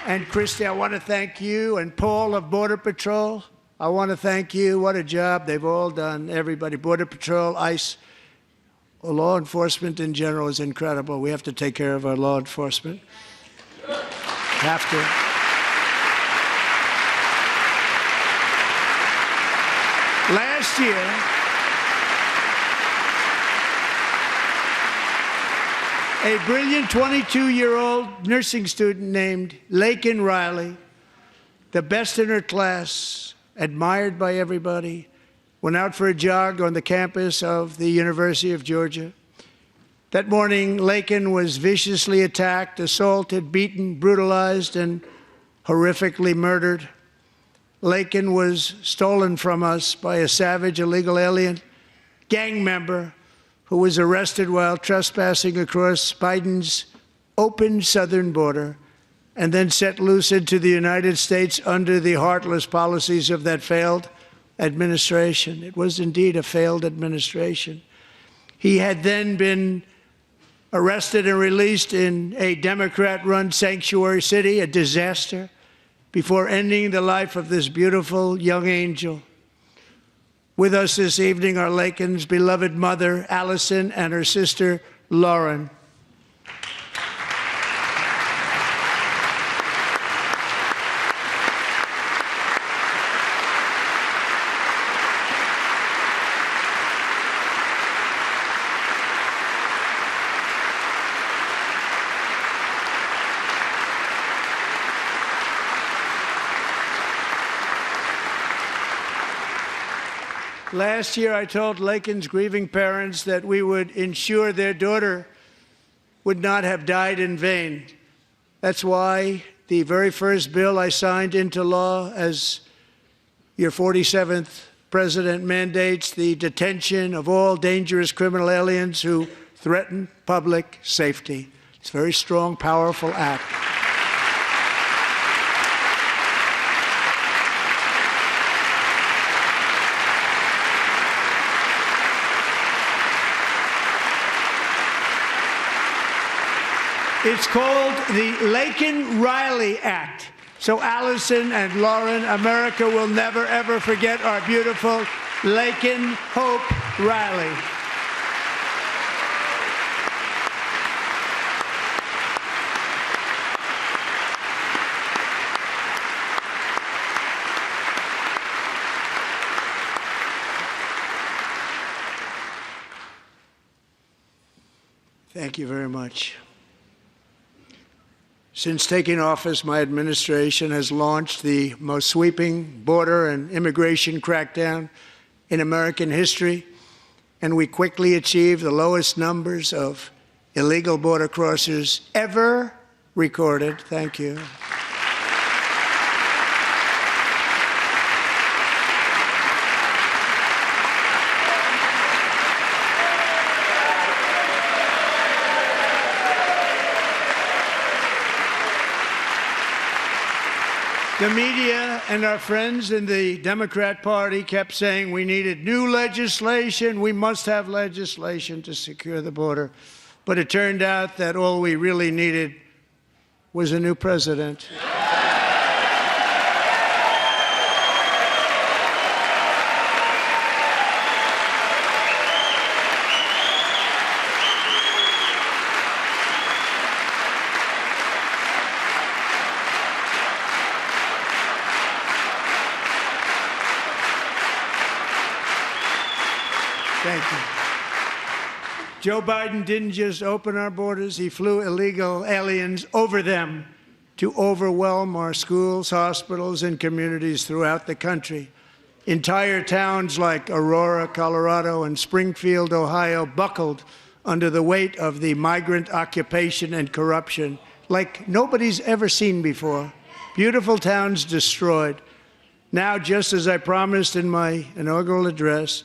and Christy. I want to thank you and Paul of Border Patrol. I want to thank you. What a job they've all done, everybody. Border Patrol, ICE, law enforcement in general is incredible. We have to take care of our law enforcement. Have to. Last year, a brilliant 22-year-old nursing student named Laken Riley, the best in her class, admired by everybody, went out for a jog on the campus of the University of Georgia. That morning, Laken was viciously attacked, assaulted, beaten, brutalized, and horrifically murdered. Laken was stolen from us by a savage illegal alien gang member who was arrested while trespassing across Biden's open southern border and then set loose into the United States under the heartless policies of that failed administration. It was indeed a failed administration. He had then been arrested and released in a Democrat-run sanctuary city, a disaster, before ending the life of this beautiful young angel. With us this evening are Laken's beloved mother, Allison, and her sister, Lauren. Last year, I told Laken's grieving parents that we would ensure their daughter would not have died in vain. That's why the very first bill I signed into law as your 47th president mandates the detention of all dangerous criminal aliens who threaten public safety. It's a very strong, powerful act. It's called the Laken-Riley Act. So Allison and Lauren, America will never, ever forget our beautiful Laken Hope Riley. Thank you very much. Since taking office, my administration has launched the most sweeping border and immigration crackdown in American history, and we quickly achieved the lowest numbers of illegal border crossers ever recorded. Thank you. The media and our friends in the Democrat Party kept saying we needed new legislation, we must have legislation to secure the border. But it turned out that all we really needed was a new president. Thank you. Joe Biden didn't just open our borders, he flew illegal aliens over them to overwhelm our schools, hospitals, and communities throughout the country. Entire towns like Aurora, Colorado, and Springfield, Ohio, buckled under the weight of the migrant occupation and corruption like nobody's ever seen before. Beautiful towns destroyed. Now, just as I promised in my inaugural address,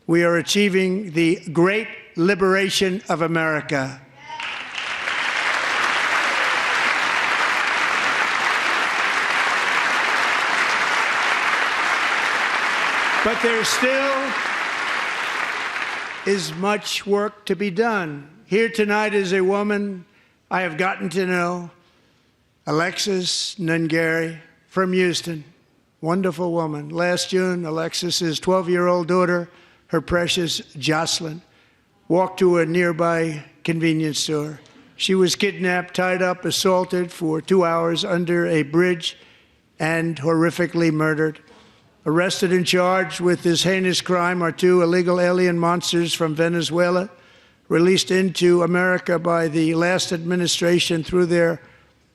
we are achieving the great liberation of America. But there still is much work to be done. Here tonight is a woman I have gotten to know, Alexis Nungari from Houston. Wonderful woman. Last June, Alexis's 12-year-old daughter, her precious Jocelyn, walked to a nearby convenience store. She was kidnapped, tied up, assaulted for 2 hours under a bridge, and horrifically murdered. Arrested and charged with this heinous crime are two illegal alien monsters from Venezuela, released into America by the last administration through their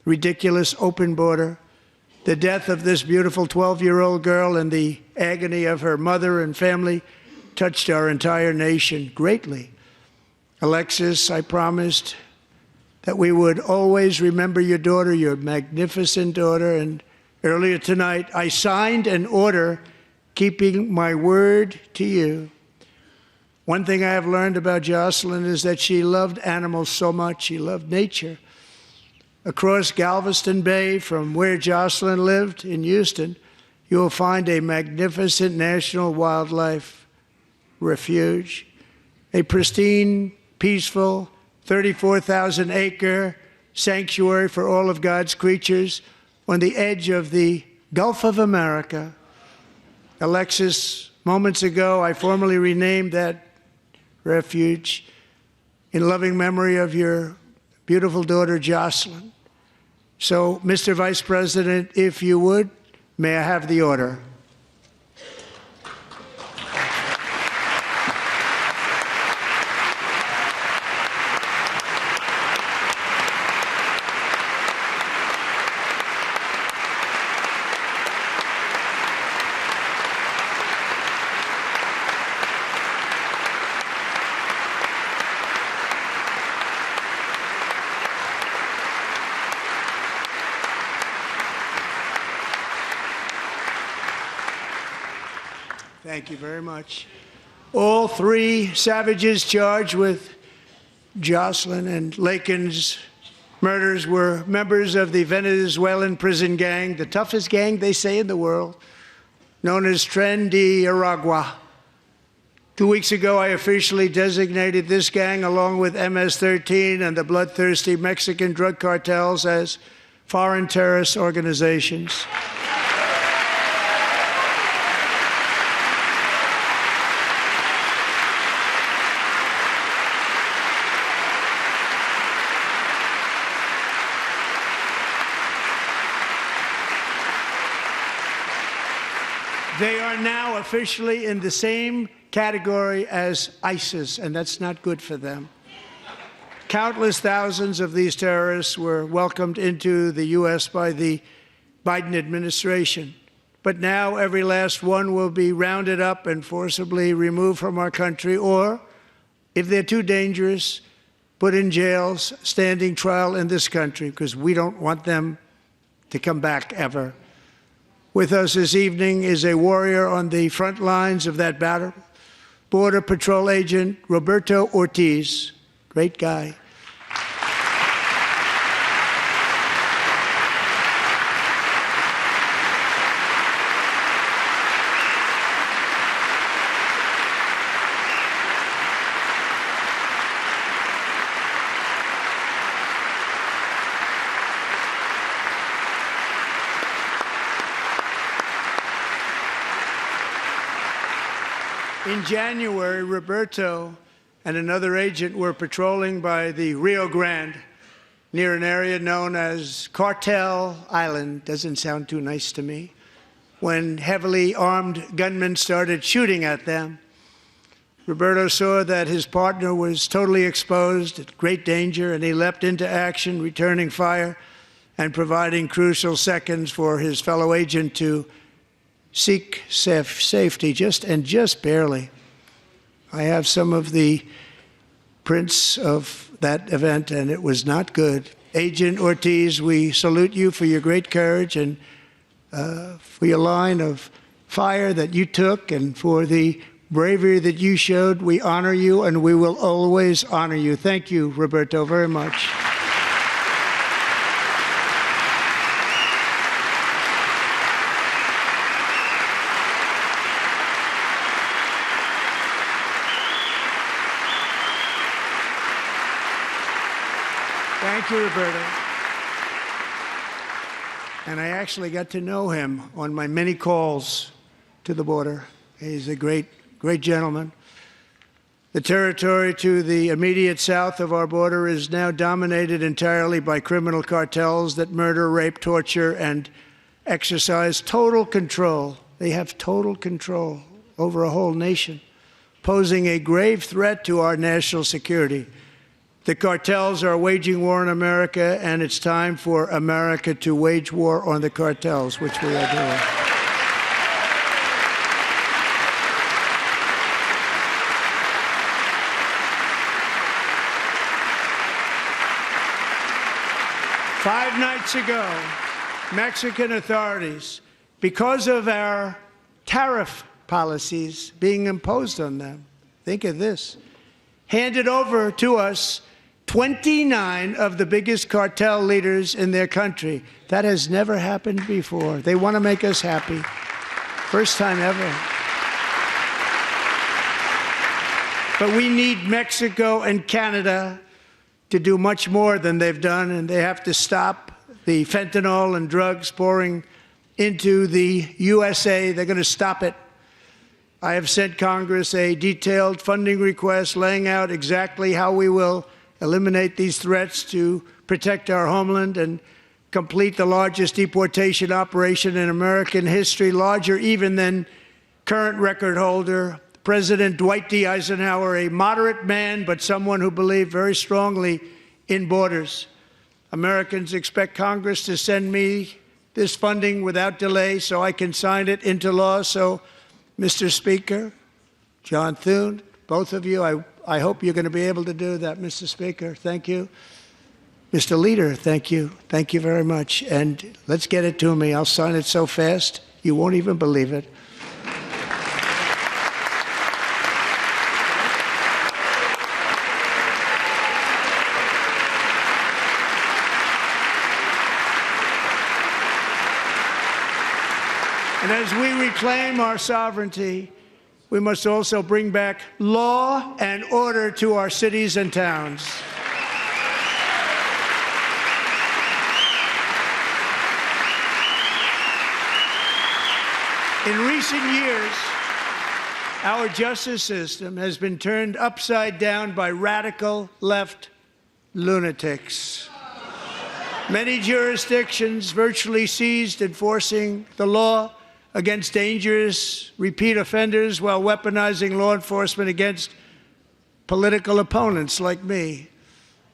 ridiculous open border. The death of this beautiful 12-year-old girl and the agony of her mother and family touched our entire nation greatly. Alexis, I promised that we would always remember your daughter, your magnificent daughter, and earlier tonight, I signed an order keeping my word to you. One thing I have learned about Jocelyn is that she loved animals so much. She loved nature. Across Galveston Bay, from where Jocelyn lived in Houston, you will find a magnificent national wildlife refuge, a pristine, peaceful, 34,000-acre sanctuary for all of God's creatures on the edge of the Gulf of America. Alexis, moments ago, I formally renamed that refuge in loving memory of your beautiful daughter, Jocelyn. So, Mr. Vice President, if you would, may I have the order? Thank you very much. All three savages charged with Jocelyn and Lakin's murders were members of the Venezuelan prison gang, the toughest gang, they say, in the world, known as Tren de Aragua. 2 weeks ago, I officially designated this gang, along with MS-13 and the bloodthirsty Mexican drug cartels, as foreign terrorist organizations. They are now officially in the same category as ISIS, and that's not good for them. Countless thousands of these terrorists were welcomed into the U.S. by the Biden administration. But now every last one will be rounded up and forcibly removed from our country, or, if they're too dangerous, put in jails, standing trial in this country, because we don't want them to come back ever. With us this evening is a warrior on the front lines of that battle, Border Patrol Agent Roberto Ortiz. Great guy. In January, Roberto and another agent were patrolling by the Rio Grande near an area known as Cartel Island. Doesn't sound too nice to me. When heavily armed gunmen started shooting at them. Roberto saw that his partner was totally exposed, at great danger, and he leapt into action, returning fire and providing crucial seconds for his fellow agent to seek safety, just barely. I have some of the prints of that event, and it was not good. Agent Ortiz, we salute you for your great courage and for your line of fire that you took and for the bravery that you showed. We honor you, and we will always honor you. Thank you, Roberto, very much. Thank you, Roberto. And I actually got to know him on my many calls to the border. He's a great gentleman. The territory to the immediate south of our border is now dominated entirely by criminal cartels that murder, rape, torture, and exercise total control. They have total control over a whole nation, posing a grave threat to our national security. The cartels are waging war on America, and it's time for America to wage war on the cartels, which we are doing. Five nights ago, Mexican authorities, because of our tariff policies being imposed on them, think of this, handed over to us 29 of the biggest cartel leaders in their country. That has never happened before. They want to make us happy. First time ever. But we need Mexico and Canada to do much more than they've done, and they have to stop the fentanyl and drugs pouring into the USA. They're going to stop it. I have sent Congress a detailed funding request laying out exactly how we will eliminate these threats to protect our homeland and complete the largest deportation operation in American history, larger even than current record holder President Dwight D. Eisenhower, a moderate man, but someone who believed very strongly in borders. Americans expect Congress to send me this funding without delay so I can sign it into law. So, Mr. Speaker, John Thune, both of you, I hope you're going to be able to do that, Mr. Speaker. Thank you. Mr. Leader, thank you. Thank you very much. And let's get it to me. I'll sign it so fast, you won't even believe it. And as we reclaim our sovereignty, we must also bring back law and order to our cities and towns. In recent years, our justice system has been turned upside down by radical left lunatics. Many jurisdictions virtually ceased enforcing the law against dangerous repeat offenders while weaponizing law enforcement against political opponents like me.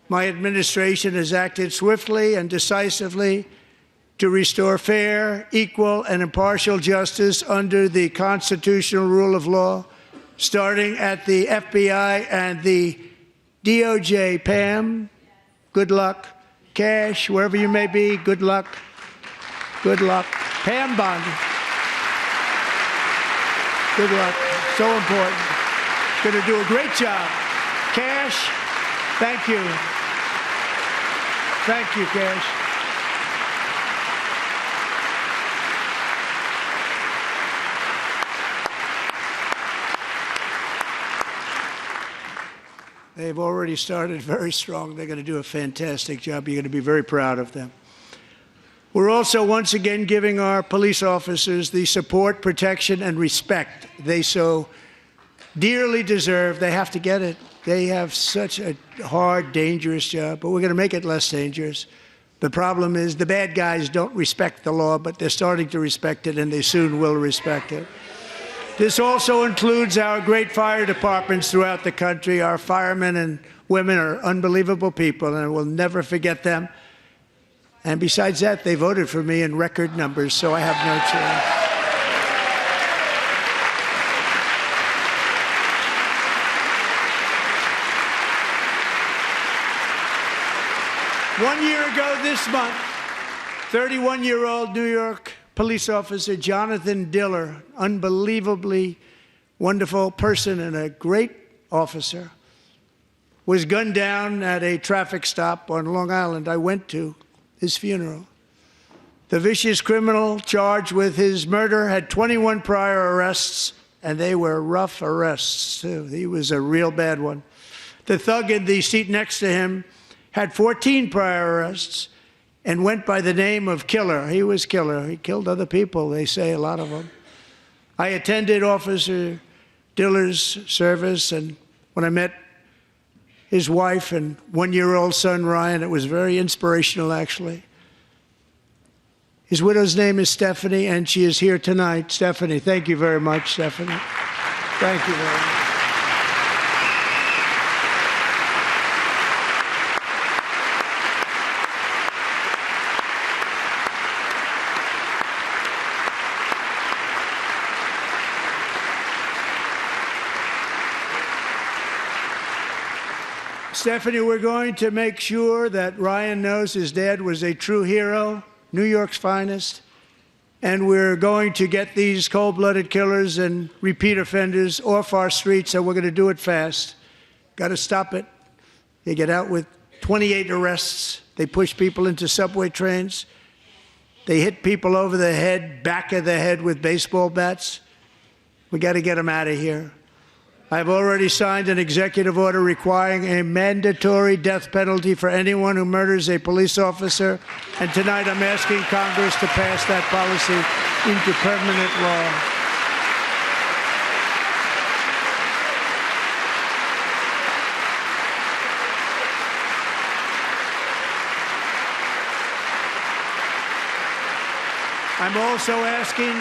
My administration has acted swiftly and decisively to restore fair, equal, and impartial justice under the constitutional rule of law, starting at the FBI and the DOJ. Pam, good luck. Cash, wherever you may be, good luck. Good luck. Pam Bondi. Good luck. So important. Going to do a great job. Cash, thank you. Thank you, Cash. They've already started very strong. They're going to do a fantastic job. You're going to be very proud of them. We're also once again giving our police officers the support, protection, and respect they so dearly deserve. They have to get it. They have such a hard, dangerous job, but we're going to make it less dangerous. The problem is the bad guys don't respect the law, but they're starting to respect it, and they soon will respect it. This also includes our great fire departments throughout the country. Our firemen and women are unbelievable people, and we'll never forget them. And besides that, they voted for me in record numbers, so I have no choice. One year ago this month, 31-year-old New York police officer Jonathan Diller, unbelievably wonderful person and a great officer, was gunned down at a traffic stop on Long Island. I went to his funeral. The vicious criminal charged with his murder had 21 prior arrests, and they were rough arrests, too. He was a real bad one. The thug in the seat next to him had 14 prior arrests and went by the name of Killer. He was Killer. He killed other people, they say, a lot of them. I attended Officer Diller's service, and when I met his wife and one-year-old son, Ryan, it was very inspirational, actually. His widow's name is Stephanie, and she is here tonight. Stephanie, thank you very much, Stephanie. Thank you very much. Stephanie, we're going to make sure that Ryan knows his dad was a true hero, New York's finest, and we're going to get these cold-blooded killers and repeat offenders off our streets, and we're going to do it fast. Got to stop it. They get out with 28 arrests. They push people into subway trains. They hit people over the head, back of the head with baseball bats. We got to get them out of here. I've already signed an executive order requiring a mandatory death penalty for anyone who murders a police officer, and tonight I'm asking Congress to pass that policy into permanent law. I'm also asking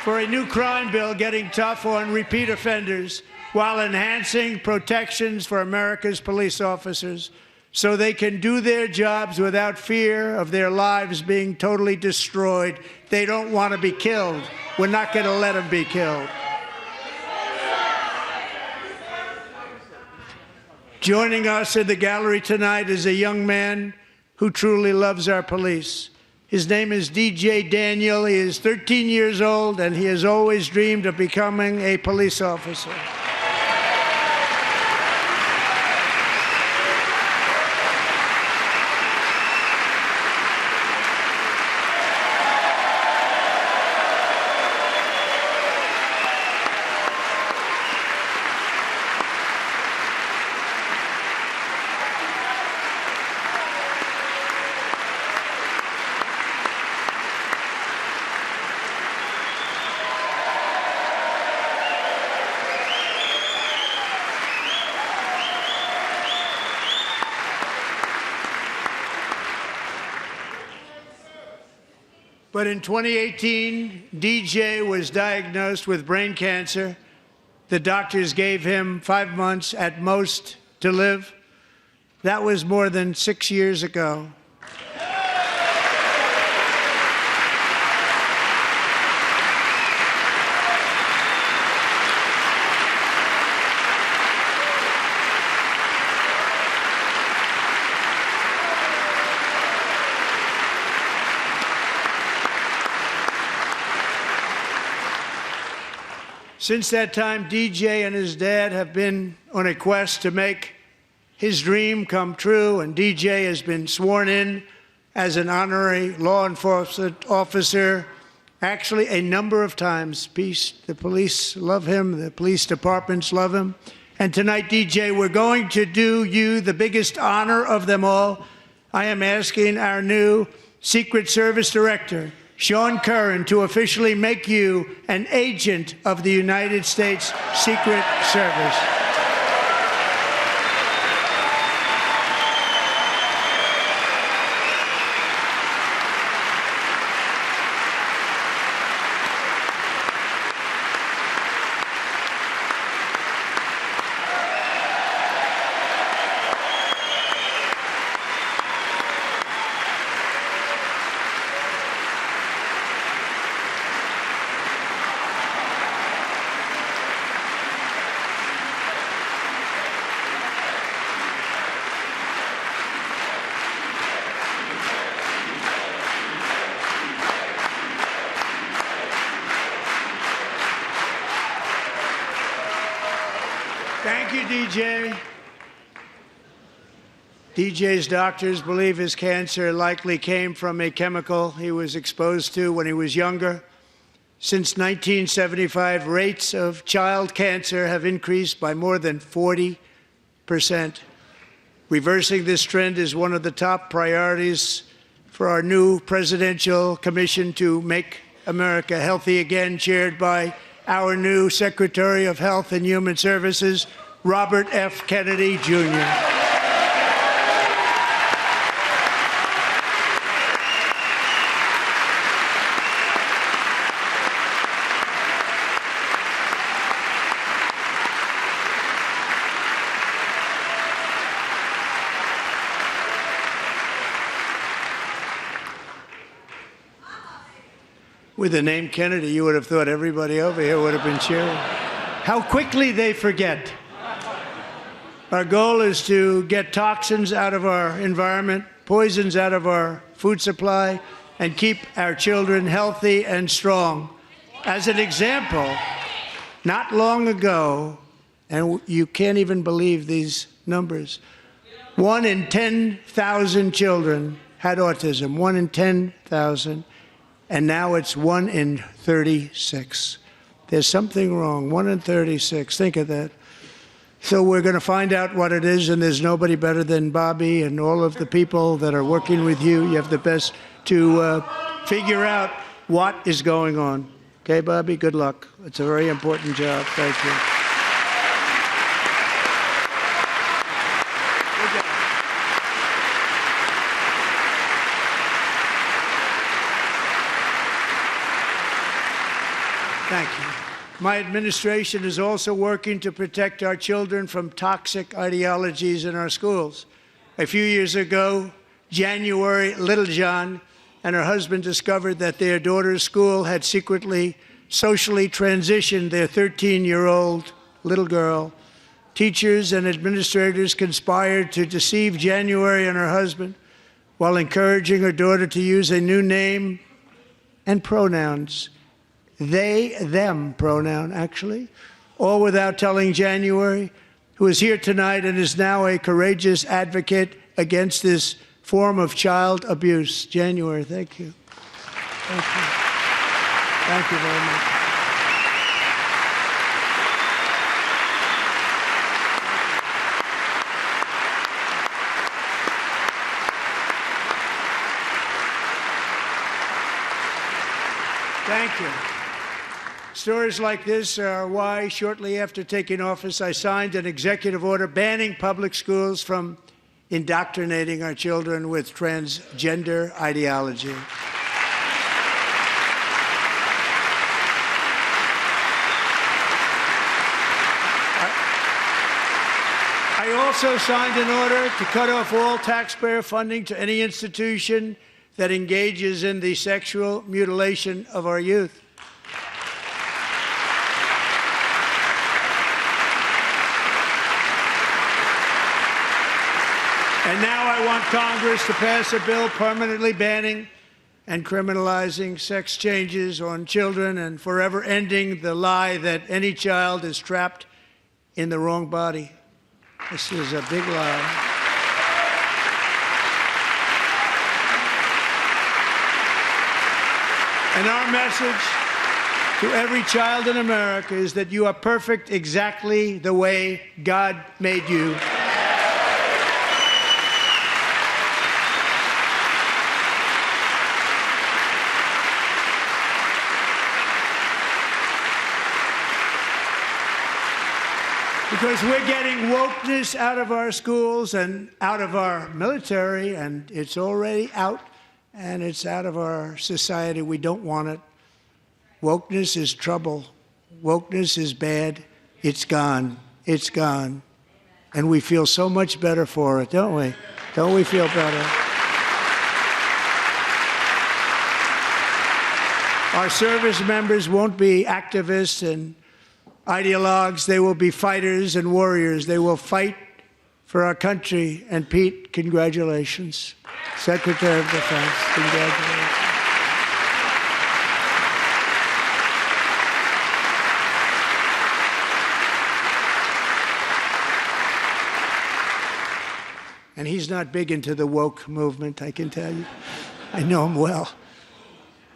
for a new crime bill getting tough on repeat offenders while enhancing protections for America's police officers so they can do their jobs without fear of their lives being totally destroyed. They don't want to be killed. We're not going to let them be killed. Joining us in the gallery tonight is a young man who truly loves our police. His name is DJ Daniel. He is 13 years old, and he has always dreamed of becoming a police officer. But in 2018, DJ was diagnosed with brain cancer. The doctors gave him 5 months at most to live. That was more than 6 years ago. Since that time, DJ and his dad have been on a quest to make his dream come true, and DJ has been sworn in as an honorary law enforcement officer, actually a number of times. The police love him, the police departments love him. And tonight, DJ, we're going to do you the biggest honor of them all. I am asking our new Secret Service Director, Sean Curran, to officially make you an agent of the United States Secret Service. DJ. DJ's doctors believe his cancer likely came from a chemical he was exposed to when he was younger. Since 1975, rates of child cancer have increased by more than 40%. Reversing this trend is one of the top priorities for our new presidential commission to make America healthy again, chaired by our new Secretary of Health and Human Services, Robert F. Kennedy, Jr. With the name Kennedy, you would have thought everybody over here would have been cheering. How quickly they forget. Our goal is to get toxins out of our environment, poisons out of our food supply, and keep our children healthy and strong. As an example, not long ago, and you can't even believe these numbers, 1 in 10,000 children had autism, 1 in 10,000. And now it's 1 in 36. There's something wrong. 1 in 36. Think of that. So we're going to find out what it is, and there's nobody better than Bobby and all of the people that are working with you. You have the best to figure out what is going on. Okay, Bobby? Good luck. It's a very important job. Thank you. Thank you. My administration is also working to protect our children from toxic ideologies in our schools. A few years ago, January Littlejohn and her husband discovered that their daughter's school had secretly socially transitioned their 13-year-old little girl. Teachers and administrators conspired to deceive January and her husband while encouraging her daughter to use a new name and pronouns. They, them pronoun, actually, all without telling January, who is here tonight and is now a courageous advocate against this form of child abuse. January, thank you. Thank you. Thank you very much. Thank you. Stories like this are why, shortly after taking office, I signed an executive order banning public schools from indoctrinating our children with transgender ideology. I also signed an order to cut off all taxpayer funding to any institution that engages in the sexual mutilation of our youth. And now I want Congress to pass a bill permanently banning and criminalizing sex changes on children and forever ending the lie that any child is trapped in the wrong body. This is a big lie. And our message to every child in America is that you are perfect exactly the way God made you. Because we're getting wokeness out of our schools and out of our military, and it's already out, and it's out of our society. We don't want it. Wokeness is trouble. Wokeness is bad. It's gone. It's gone. And we feel so much better for it, don't we? Don't we feel better? Our service members won't be activists and ideologues. They will be fighters and warriors. They will fight for our country. And Pete, congratulations. Secretary of Defense, congratulations. And he's not big into the woke movement, I can tell you. I know him well.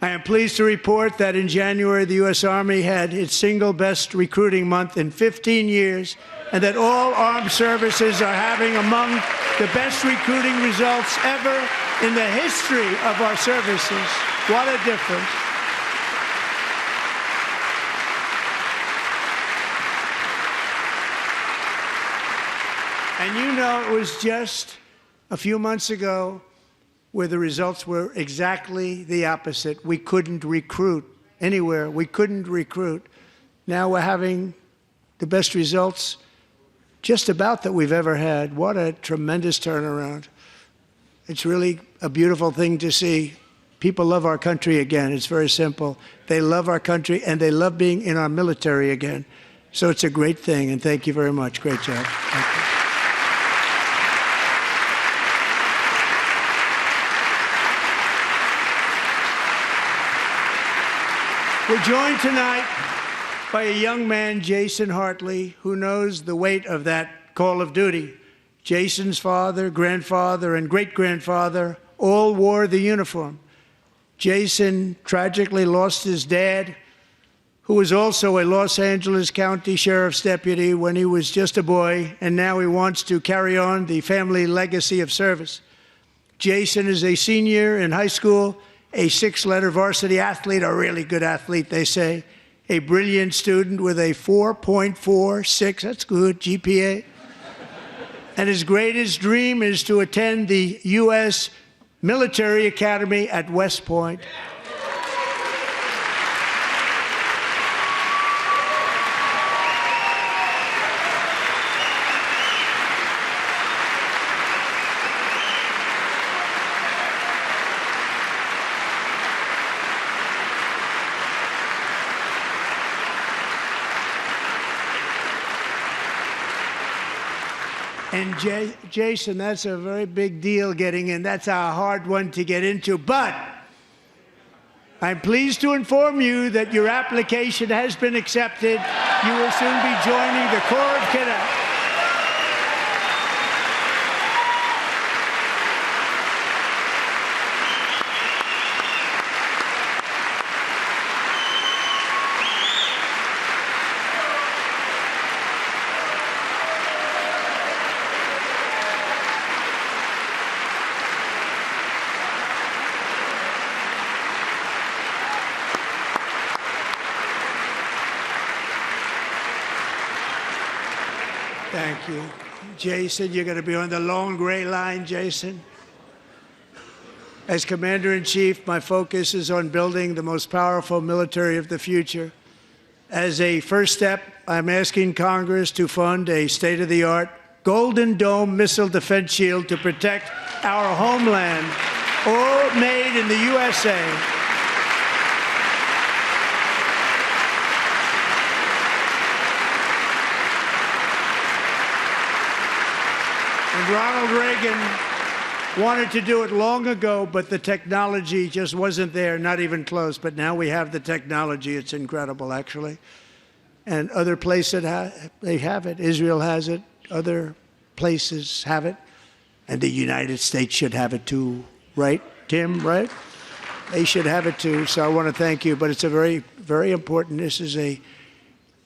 I am pleased to report that in January, the U.S. Army had its single best recruiting month in 15 years, and that all armed services are having among the best recruiting results ever in the history of our services. What a difference. And you know, it was just a few months ago where the results were exactly the opposite. We couldn't recruit anywhere. We couldn't recruit. Now we're having the best results just about that we've ever had. What a tremendous turnaround. It's really a beautiful thing to see. People love our country again. It's very simple. They love our country, and they love being in our military again. So it's a great thing, and thank you very much. Great job. Thank you. We're joined tonight by a young man, Jason Hartley, who knows the weight of that call of duty. Jason's father, grandfather, and great-grandfather all wore the uniform. Jason tragically lost his dad, who was also a Los Angeles County Sheriff's deputy when he was just a boy, and now he wants to carry on the family legacy of service. Jason is a senior in high school, a six-letter varsity athlete, a really good athlete, they say, a brilliant student with a 4.46, that's good, GPA. And his greatest dream is to attend the U.S. Military Academy at West Point. And Jason, that's a very big deal getting in. That's a hard one to get into. But I'm pleased to inform you that your application has been accepted. You will soon be joining the Corps of Cadets. Thank you. Jason, you're going to be on the long gray line, Jason. As Commander-in-Chief, my focus is on building the most powerful military of the future. As a first step, I'm asking Congress to fund a state-of-the-art Golden Dome missile defense shield to protect our homeland, all made in the USA. And Ronald Reagan wanted to do it long ago, but the technology just wasn't there, not even close. But now we have the technology. It's incredible, actually. And other places, they have it. Israel has it. Other places have it. And the United States should have it too, right, Tim, right? They should have it too. So I want to thank you. But it's a very, very important. This is a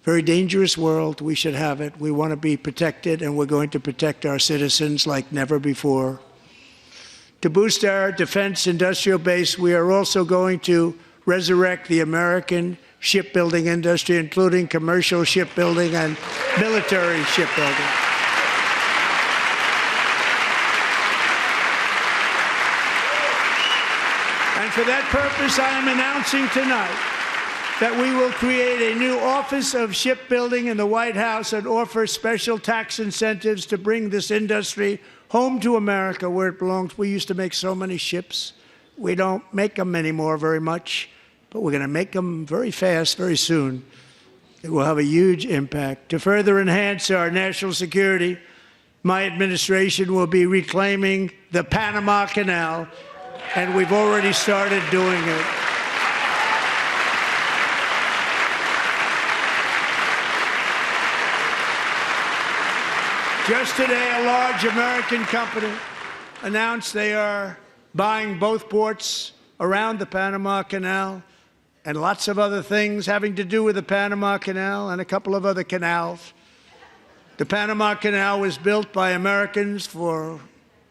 very dangerous world. We should have it. We want to be protected, and we're going to protect our citizens like never before. To boost our defense industrial base, we are also going to resurrect the American shipbuilding industry, including commercial shipbuilding and military shipbuilding. And for that purpose, I am announcing tonight that we will create a new Office of Shipbuilding in the White House and offer special tax incentives to bring this industry home to America where it belongs. We used to make so many ships. We don't make them anymore very much, but we're going to make them very fast, very soon. It will have a huge impact. To further enhance our national security, my administration will be reclaiming the Panama Canal, and we've already started doing it. Just today, a large American company announced they are buying both ports around the Panama Canal and lots of other things having to do with the Panama Canal and a couple of other canals. The Panama Canal was built by Americans for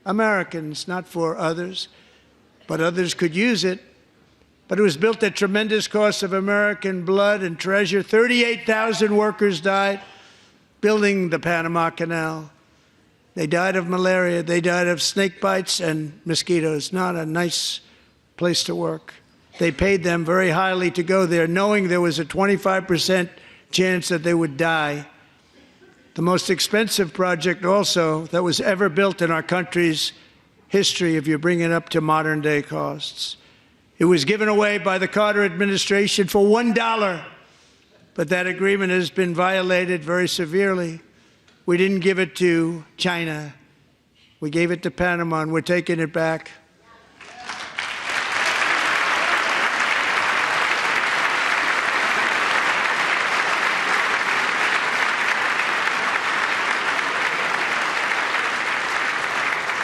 Americans, not for others, but others could use it. But it was built at tremendous cost of American blood and treasure. 38,000 workers died building the Panama Canal. They died of malaria. They died of snake bites and mosquitoes. Not a nice place to work. They paid them very highly to go there, knowing there was a 25% chance that they would die. The most expensive project also that was ever built in our country's history, if you bring it up to modern day costs. It was given away by the Carter administration for $1, but that agreement has been violated very severely. We didn't give it to China. We gave it to Panama, and we're taking it back.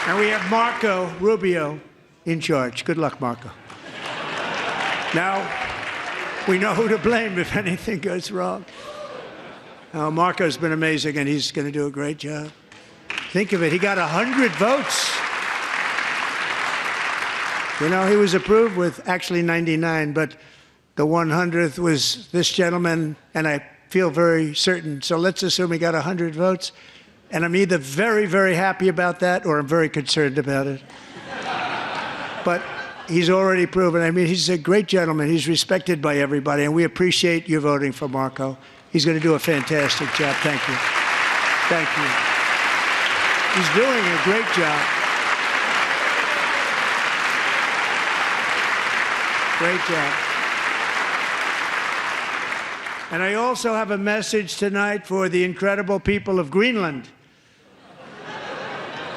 And we have Marco Rubio in charge. Good luck, Marco. Now, we know who to blame if anything goes wrong. Marco's been amazing, and he's going to do a great job. Think of it. He got 100 votes. You know, he was approved with actually 99, but the 100th was this gentleman, and I feel very certain. So let's assume he got 100 votes. And I'm either very, very happy about that or I'm very concerned about it. But he's already proven. I mean, he's a great gentleman. He's respected by everybody, and we appreciate you voting for Marco. He's going to do a fantastic job. Thank you. Thank you. He's doing a great job. Great job. And I also have a message tonight for the incredible people of Greenland.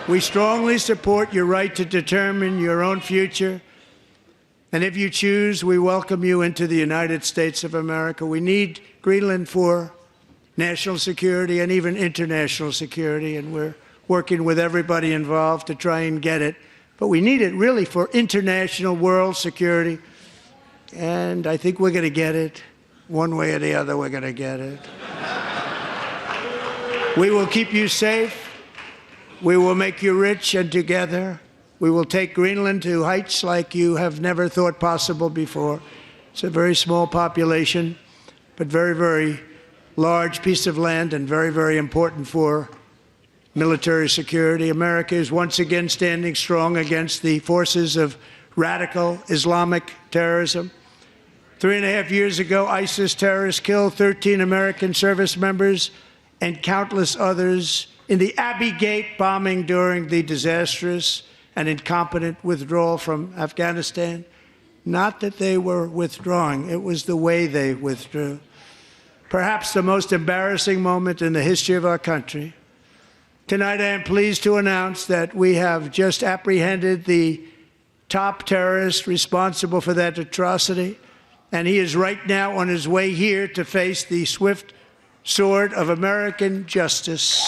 We strongly support your right to determine your own future. And if you choose, we welcome you into the United States of America. We need Greenland for national security and even international security, and we're working with everybody involved to try and get it. But we need it really for international world security, and I think we're going to get it. One way or the other, we're going to get it. We will keep you safe. We will make you rich, and together we will take Greenland to heights like you have never thought possible before. It's a very small population, but very, very large piece of land and very, very important for military security. America is once again standing strong against the forces of radical Islamic terrorism. 3.5 years ago, ISIS terrorists killed 13 American service members and countless others in the Abbey Gate bombing during the disastrous and incompetent withdrawal from Afghanistan. Not that they were withdrawing, it was the way they withdrew. Perhaps the most embarrassing moment in the history of our country. Tonight, I am pleased to announce that we have just apprehended the top terrorist responsible for that atrocity, and he is right now on his way here to face the swift sword of American justice.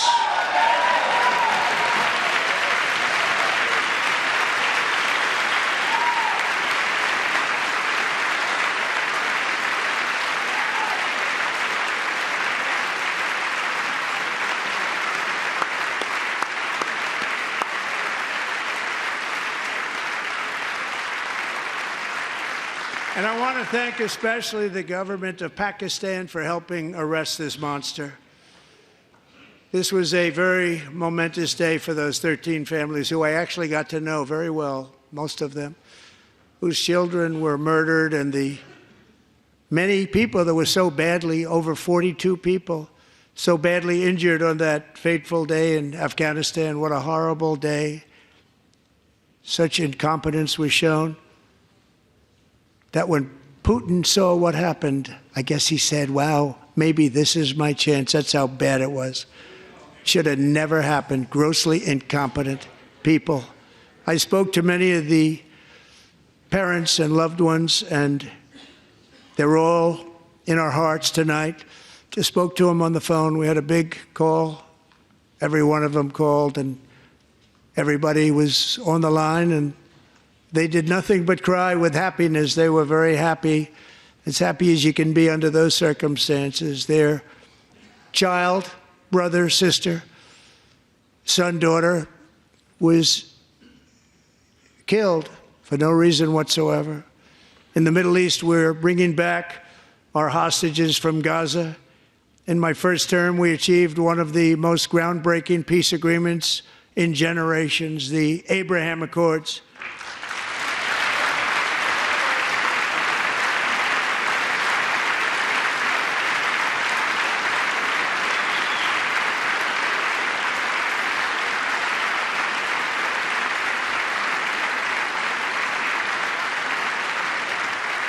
And I want to thank especially the government of Pakistan for helping arrest this monster. This was a very momentous day for those 13 families who I actually got to know very well, most of them, whose children were murdered, and the many people that were so badly, over 42 people, so badly injured on that fateful day in Afghanistan. What a horrible day. Such incompetence was shown that when Putin saw what happened, I guess he said, wow, maybe this is my chance. That's how bad it was. Should have never happened. Grossly incompetent people. I spoke to many of the parents and loved ones, and they're all in our hearts tonight. Just spoke to them on the phone. We had a big call every one of them called, and everybody was on the line, and they did nothing but cry with happiness. They were very happy, as happy as you can be under those circumstances. Their child, brother, sister, son, daughter was killed for no reason whatsoever. In the Middle East, we're bringing back our hostages from Gaza. In my first term, we achieved one of the most groundbreaking peace agreements in generations, the Abraham Accords.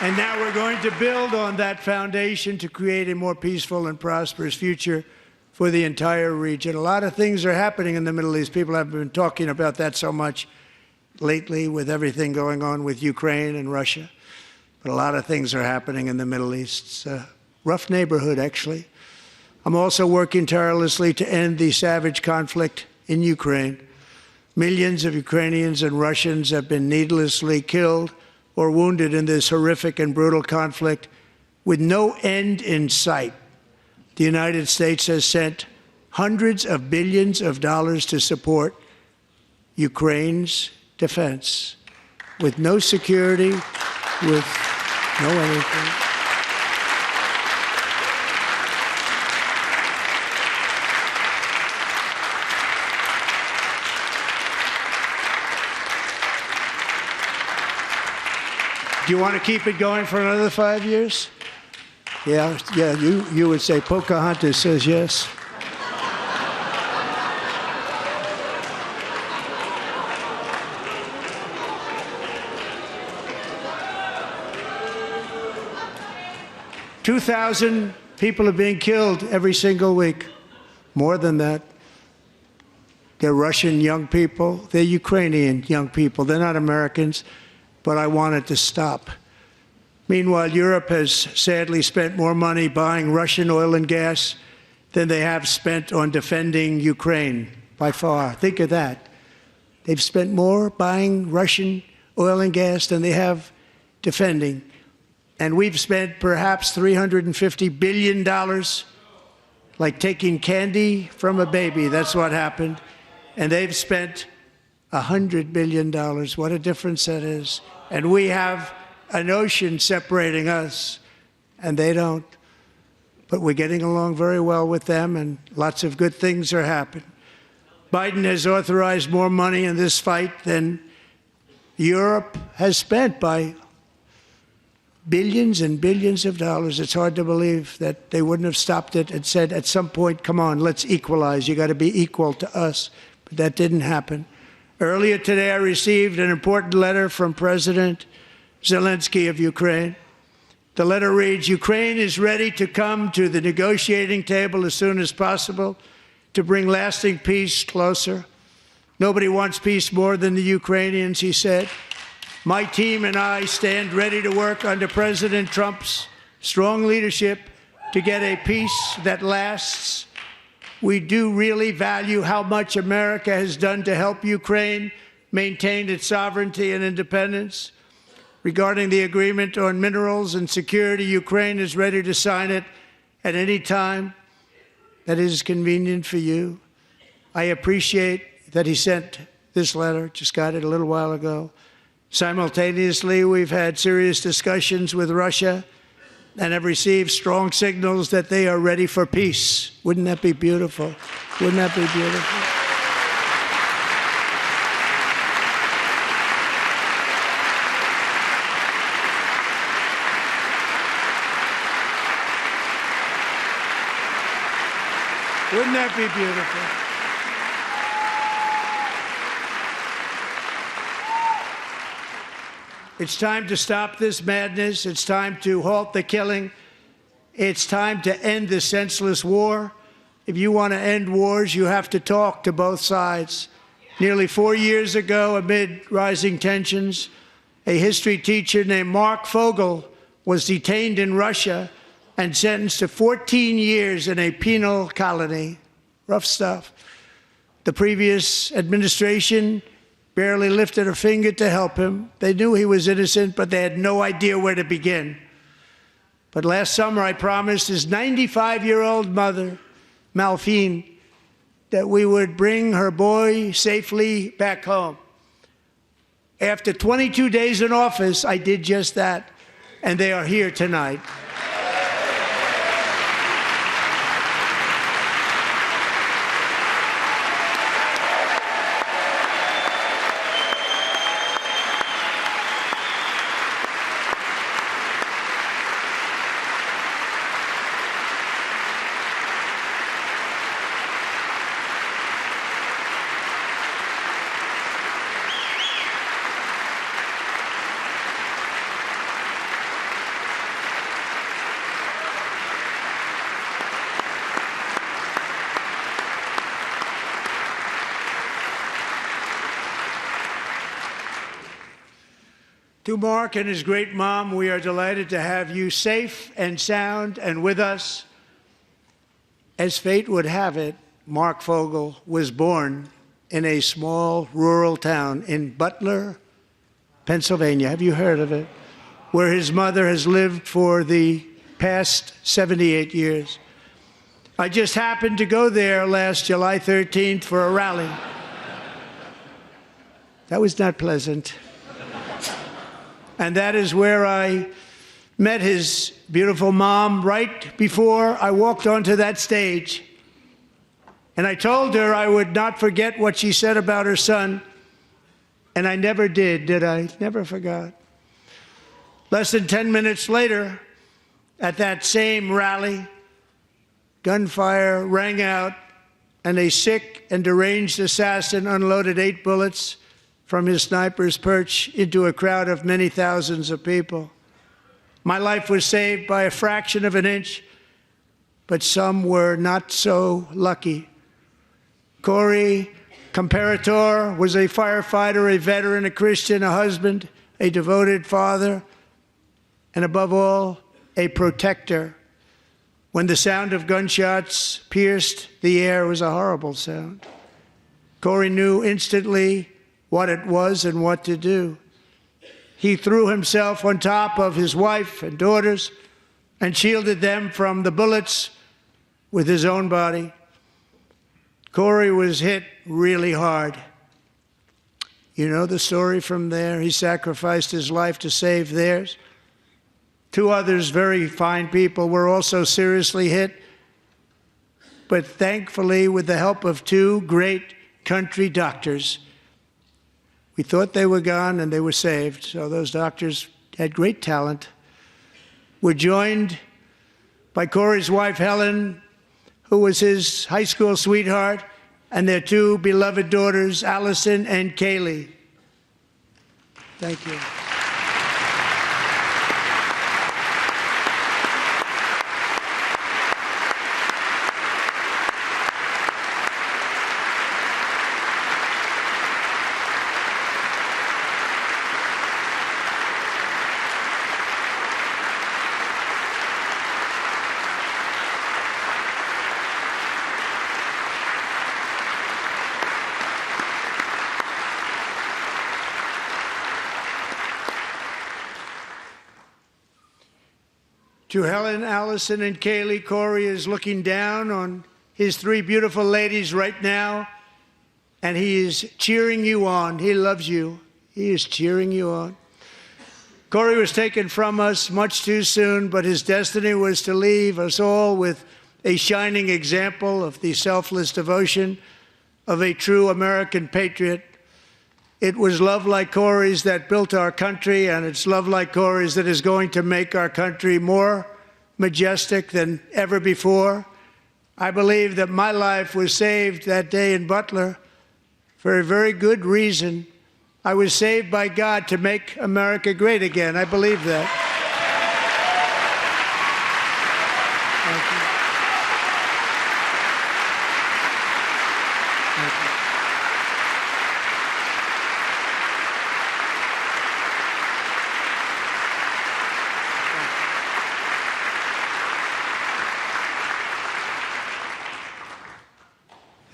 And now we're going to build on that foundation to create a more peaceful and prosperous future for the entire region. A lot of things are happening in the Middle East. People have been talking about that so much lately with everything going on with Ukraine and Russia. But a lot of things are happening in the Middle East. It's a rough neighborhood, actually. I'm also working tirelessly to end the savage conflict in Ukraine. Millions of Ukrainians and Russians have been needlessly killed or wounded in this horrific and brutal conflict with no end in sight. The United States has sent hundreds of billions of dollars to support Ukraine's defense with no security, with no anything. Do you want to keep it going for another 5 years? Yeah, you would say Pocahontas says yes. $2,000 people are being killed every single week. More than that. They're Russian young people. They're Ukrainian young people. They're not Americans. But I want it to stop. Meanwhile, Europe has sadly spent more money buying Russian oil and gas than they have spent on defending Ukraine, by far. Think of that. They've spent more buying Russian oil and gas than they have defending. And we've spent perhaps $350 billion, like taking candy from a baby. That's what happened. And they've spent $100 billion. What a difference that is. And we have an ocean separating us, and they don't. But we're getting along very well with them, and lots of good things are happening. Biden has authorized more money in this fight than Europe has spent, by billions and billions of dollars. It's hard to believe that they wouldn't have stopped it and said at some point, come on, let's equalize. You got to be equal to us. But that didn't happen. Earlier today, I received an important letter from President Zelensky of Ukraine. The letter reads, Ukraine is ready to come to the negotiating table as soon as possible to bring lasting peace closer. Nobody wants peace more than the Ukrainians, he said. My team and I stand ready to work under President Trump's strong leadership to get a peace that lasts. We do really value how much America has done to help Ukraine maintain its sovereignty and independence. Regarding the agreement on minerals and security, Ukraine is ready to sign it at any time that is convenient for you. I appreciate that he sent this letter, just got it a little while ago. Simultaneously, we've had serious discussions with Russia and have received strong signals that they are ready for peace. Wouldn't that be beautiful? Wouldn't that be beautiful? Wouldn't that be beautiful? It's time to stop this madness. It's time to halt the killing. It's time to end this senseless war. If you want to end wars, you have to talk to both sides. Nearly 4 years ago, amid rising tensions, a history teacher named Mark Fogel was detained in Russia and sentenced to 14 years in a penal colony. Rough stuff. The previous administration barely lifted a finger to help him. They knew he was innocent, but they had no idea where to begin. But last summer, I promised his 95-year-old mother, Malphine, that we would bring her boy safely back home. After 22 days in office, I did just that, and they are here tonight. To Mark and his great mom, we are delighted to have you safe and sound and with us. As fate would have it, Mark Fogel was born in a small rural town in Butler, Pennsylvania. Have you heard of it? Where his mother has lived for the past 78 years. I just happened to go there last July 13th for a rally. That was not pleasant. And that is where I met his beautiful mom right before I walked onto that stage. And I told her I would not forget what she said about her son. And I never did I? Never forgot. Less than 10 minutes later, at that same rally, gunfire rang out, and a sick and deranged assassin unloaded 8 bullets from his sniper's perch into a crowd of many thousands of people. My life was saved by a fraction of an inch, but some were not so lucky. Corey Comparator was a firefighter, a veteran, a Christian, a husband, a devoted father, and above all, a protector. When the sound of gunshots pierced the air, it was a horrible sound. Corey knew instantly what it was and what to do. He threw himself on top of his wife and daughters and shielded them from the bullets with his own body. Corey was hit really hard. You know the story from there. He sacrificed his life to save theirs. 2 others, very fine people, were also seriously hit. But thankfully, with the help of 2 great country doctors, we thought they were gone and they were saved. So those doctors had great talent. We're joined by Corey's wife, Helen, who was his high school sweetheart, and their 2 beloved daughters, Allison and Kaylee. Thank you. To Helen, Allison, and Kaylee, Corey is looking down on his 3 beautiful ladies right now, and he is cheering you on. He loves you. He is cheering you on. Corey was taken from us much too soon, but his destiny was to leave us all with a shining example of the selfless devotion of a true American patriot. It was love like Corey's that built our country, and it's love like Corey's that is going to make our country more majestic than ever before. I believe that my life was saved that day in Butler for a very good reason. I was saved by God to make America great again. I believe that. Thank you.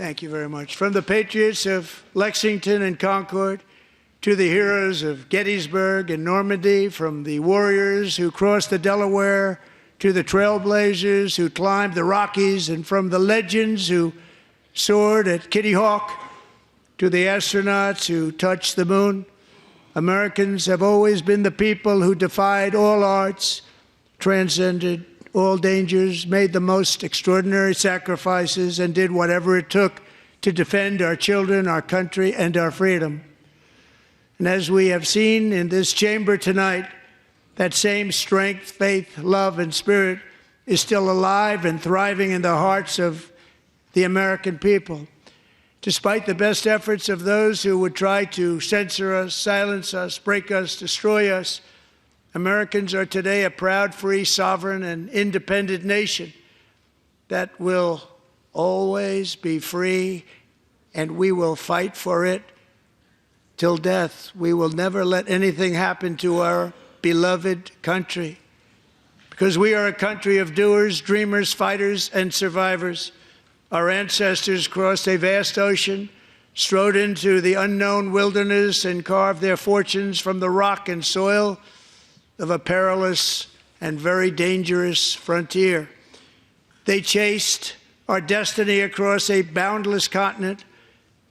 Thank you very much. From the patriots of Lexington and Concord to the heroes of Gettysburg and Normandy, from the warriors who crossed the Delaware to the trailblazers who climbed the Rockies, and from the legends who soared at Kitty Hawk to the astronauts who touched the moon, Americans have always been the people who defied all odds, transcended all dangers, made the most extraordinary sacrifices, and did whatever it took to defend our children, our country, and our freedom. And as we have seen in this chamber tonight, that same strength, faith, love, and spirit is still alive and thriving in the hearts of the American people. Despite the best efforts of those who would try to censor us, silence us, break us, destroy us, Americans are today a proud, free, sovereign, and independent nation that will always be free, and we will fight for it till death. We will never let anything happen to our beloved country, because we are a country of doers, dreamers, fighters, and survivors. Our ancestors crossed a vast ocean, strode into the unknown wilderness, and carved their fortunes from the rock and soil of a perilous and very dangerous frontier. They chased our destiny across a boundless continent.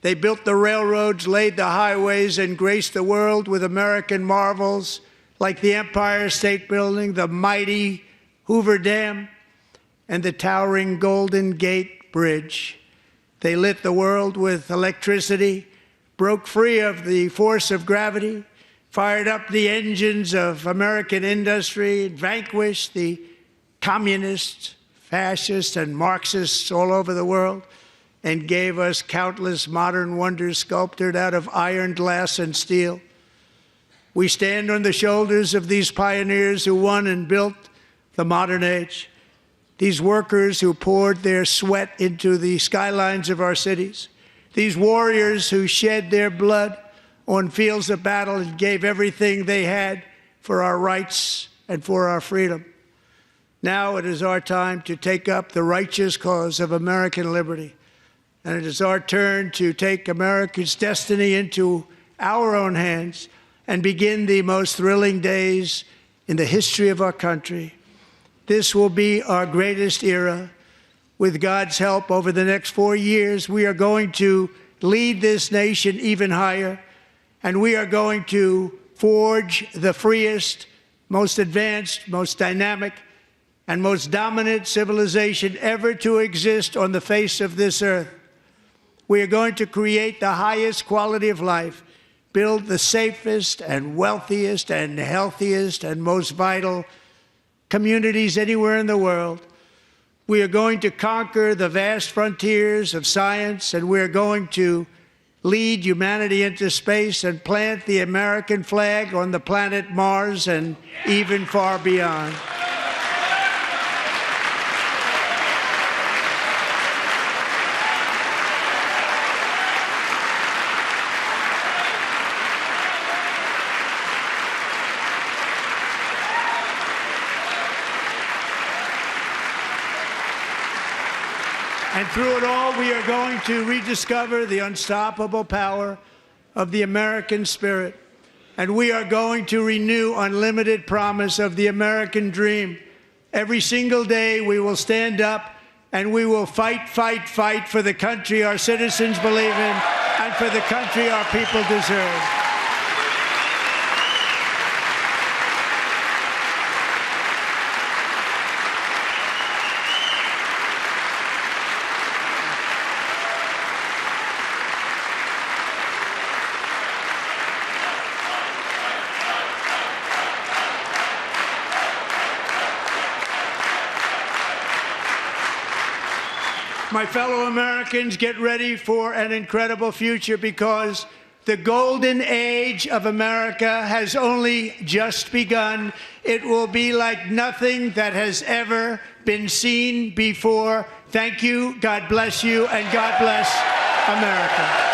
They built the railroads, laid the highways, and graced the world with American marvels like the Empire State Building, the mighty Hoover Dam, and the towering Golden Gate Bridge. They lit the world with electricity, broke free of the force of gravity, fired up the engines of American industry, vanquished the communists, fascists, and Marxists all over the world, and gave us countless modern wonders sculptured out of iron, glass, and steel. We stand on the shoulders of these pioneers who won and built the modern age, these workers who poured their sweat into the skylines of our cities, these warriors who shed their blood on fields of battle and gave everything they had for our rights and for our freedom. Now it is our time to take up the righteous cause of American liberty, and it is our turn to take America's destiny into our own hands and begin the most thrilling days in the history of our country. This will be our greatest era. With God's help, over the next 4 years, we are going to lead this nation even higher, and we are going to forge the freest, most advanced, most dynamic, and most dominant civilization ever to exist on the face of this earth. We are going to create the highest quality of life, build the safest and wealthiest and healthiest and most vital communities anywhere in the world. We are going to conquer the vast frontiers of science, and we are going to lead humanity into space and plant the American flag on the planet Mars and even far beyond. And through it all, we are going to rediscover the unstoppable power of the American spirit. And we are going to renew unlimited promise of the American dream. Every single day, we will stand up and we will fight, fight, fight for the country our citizens believe in and for the country our people deserve. My fellow Americans, get ready for an incredible future, because the golden age of America has only just begun. It will be like nothing that has ever been seen before. Thank you, God bless you, and God bless America.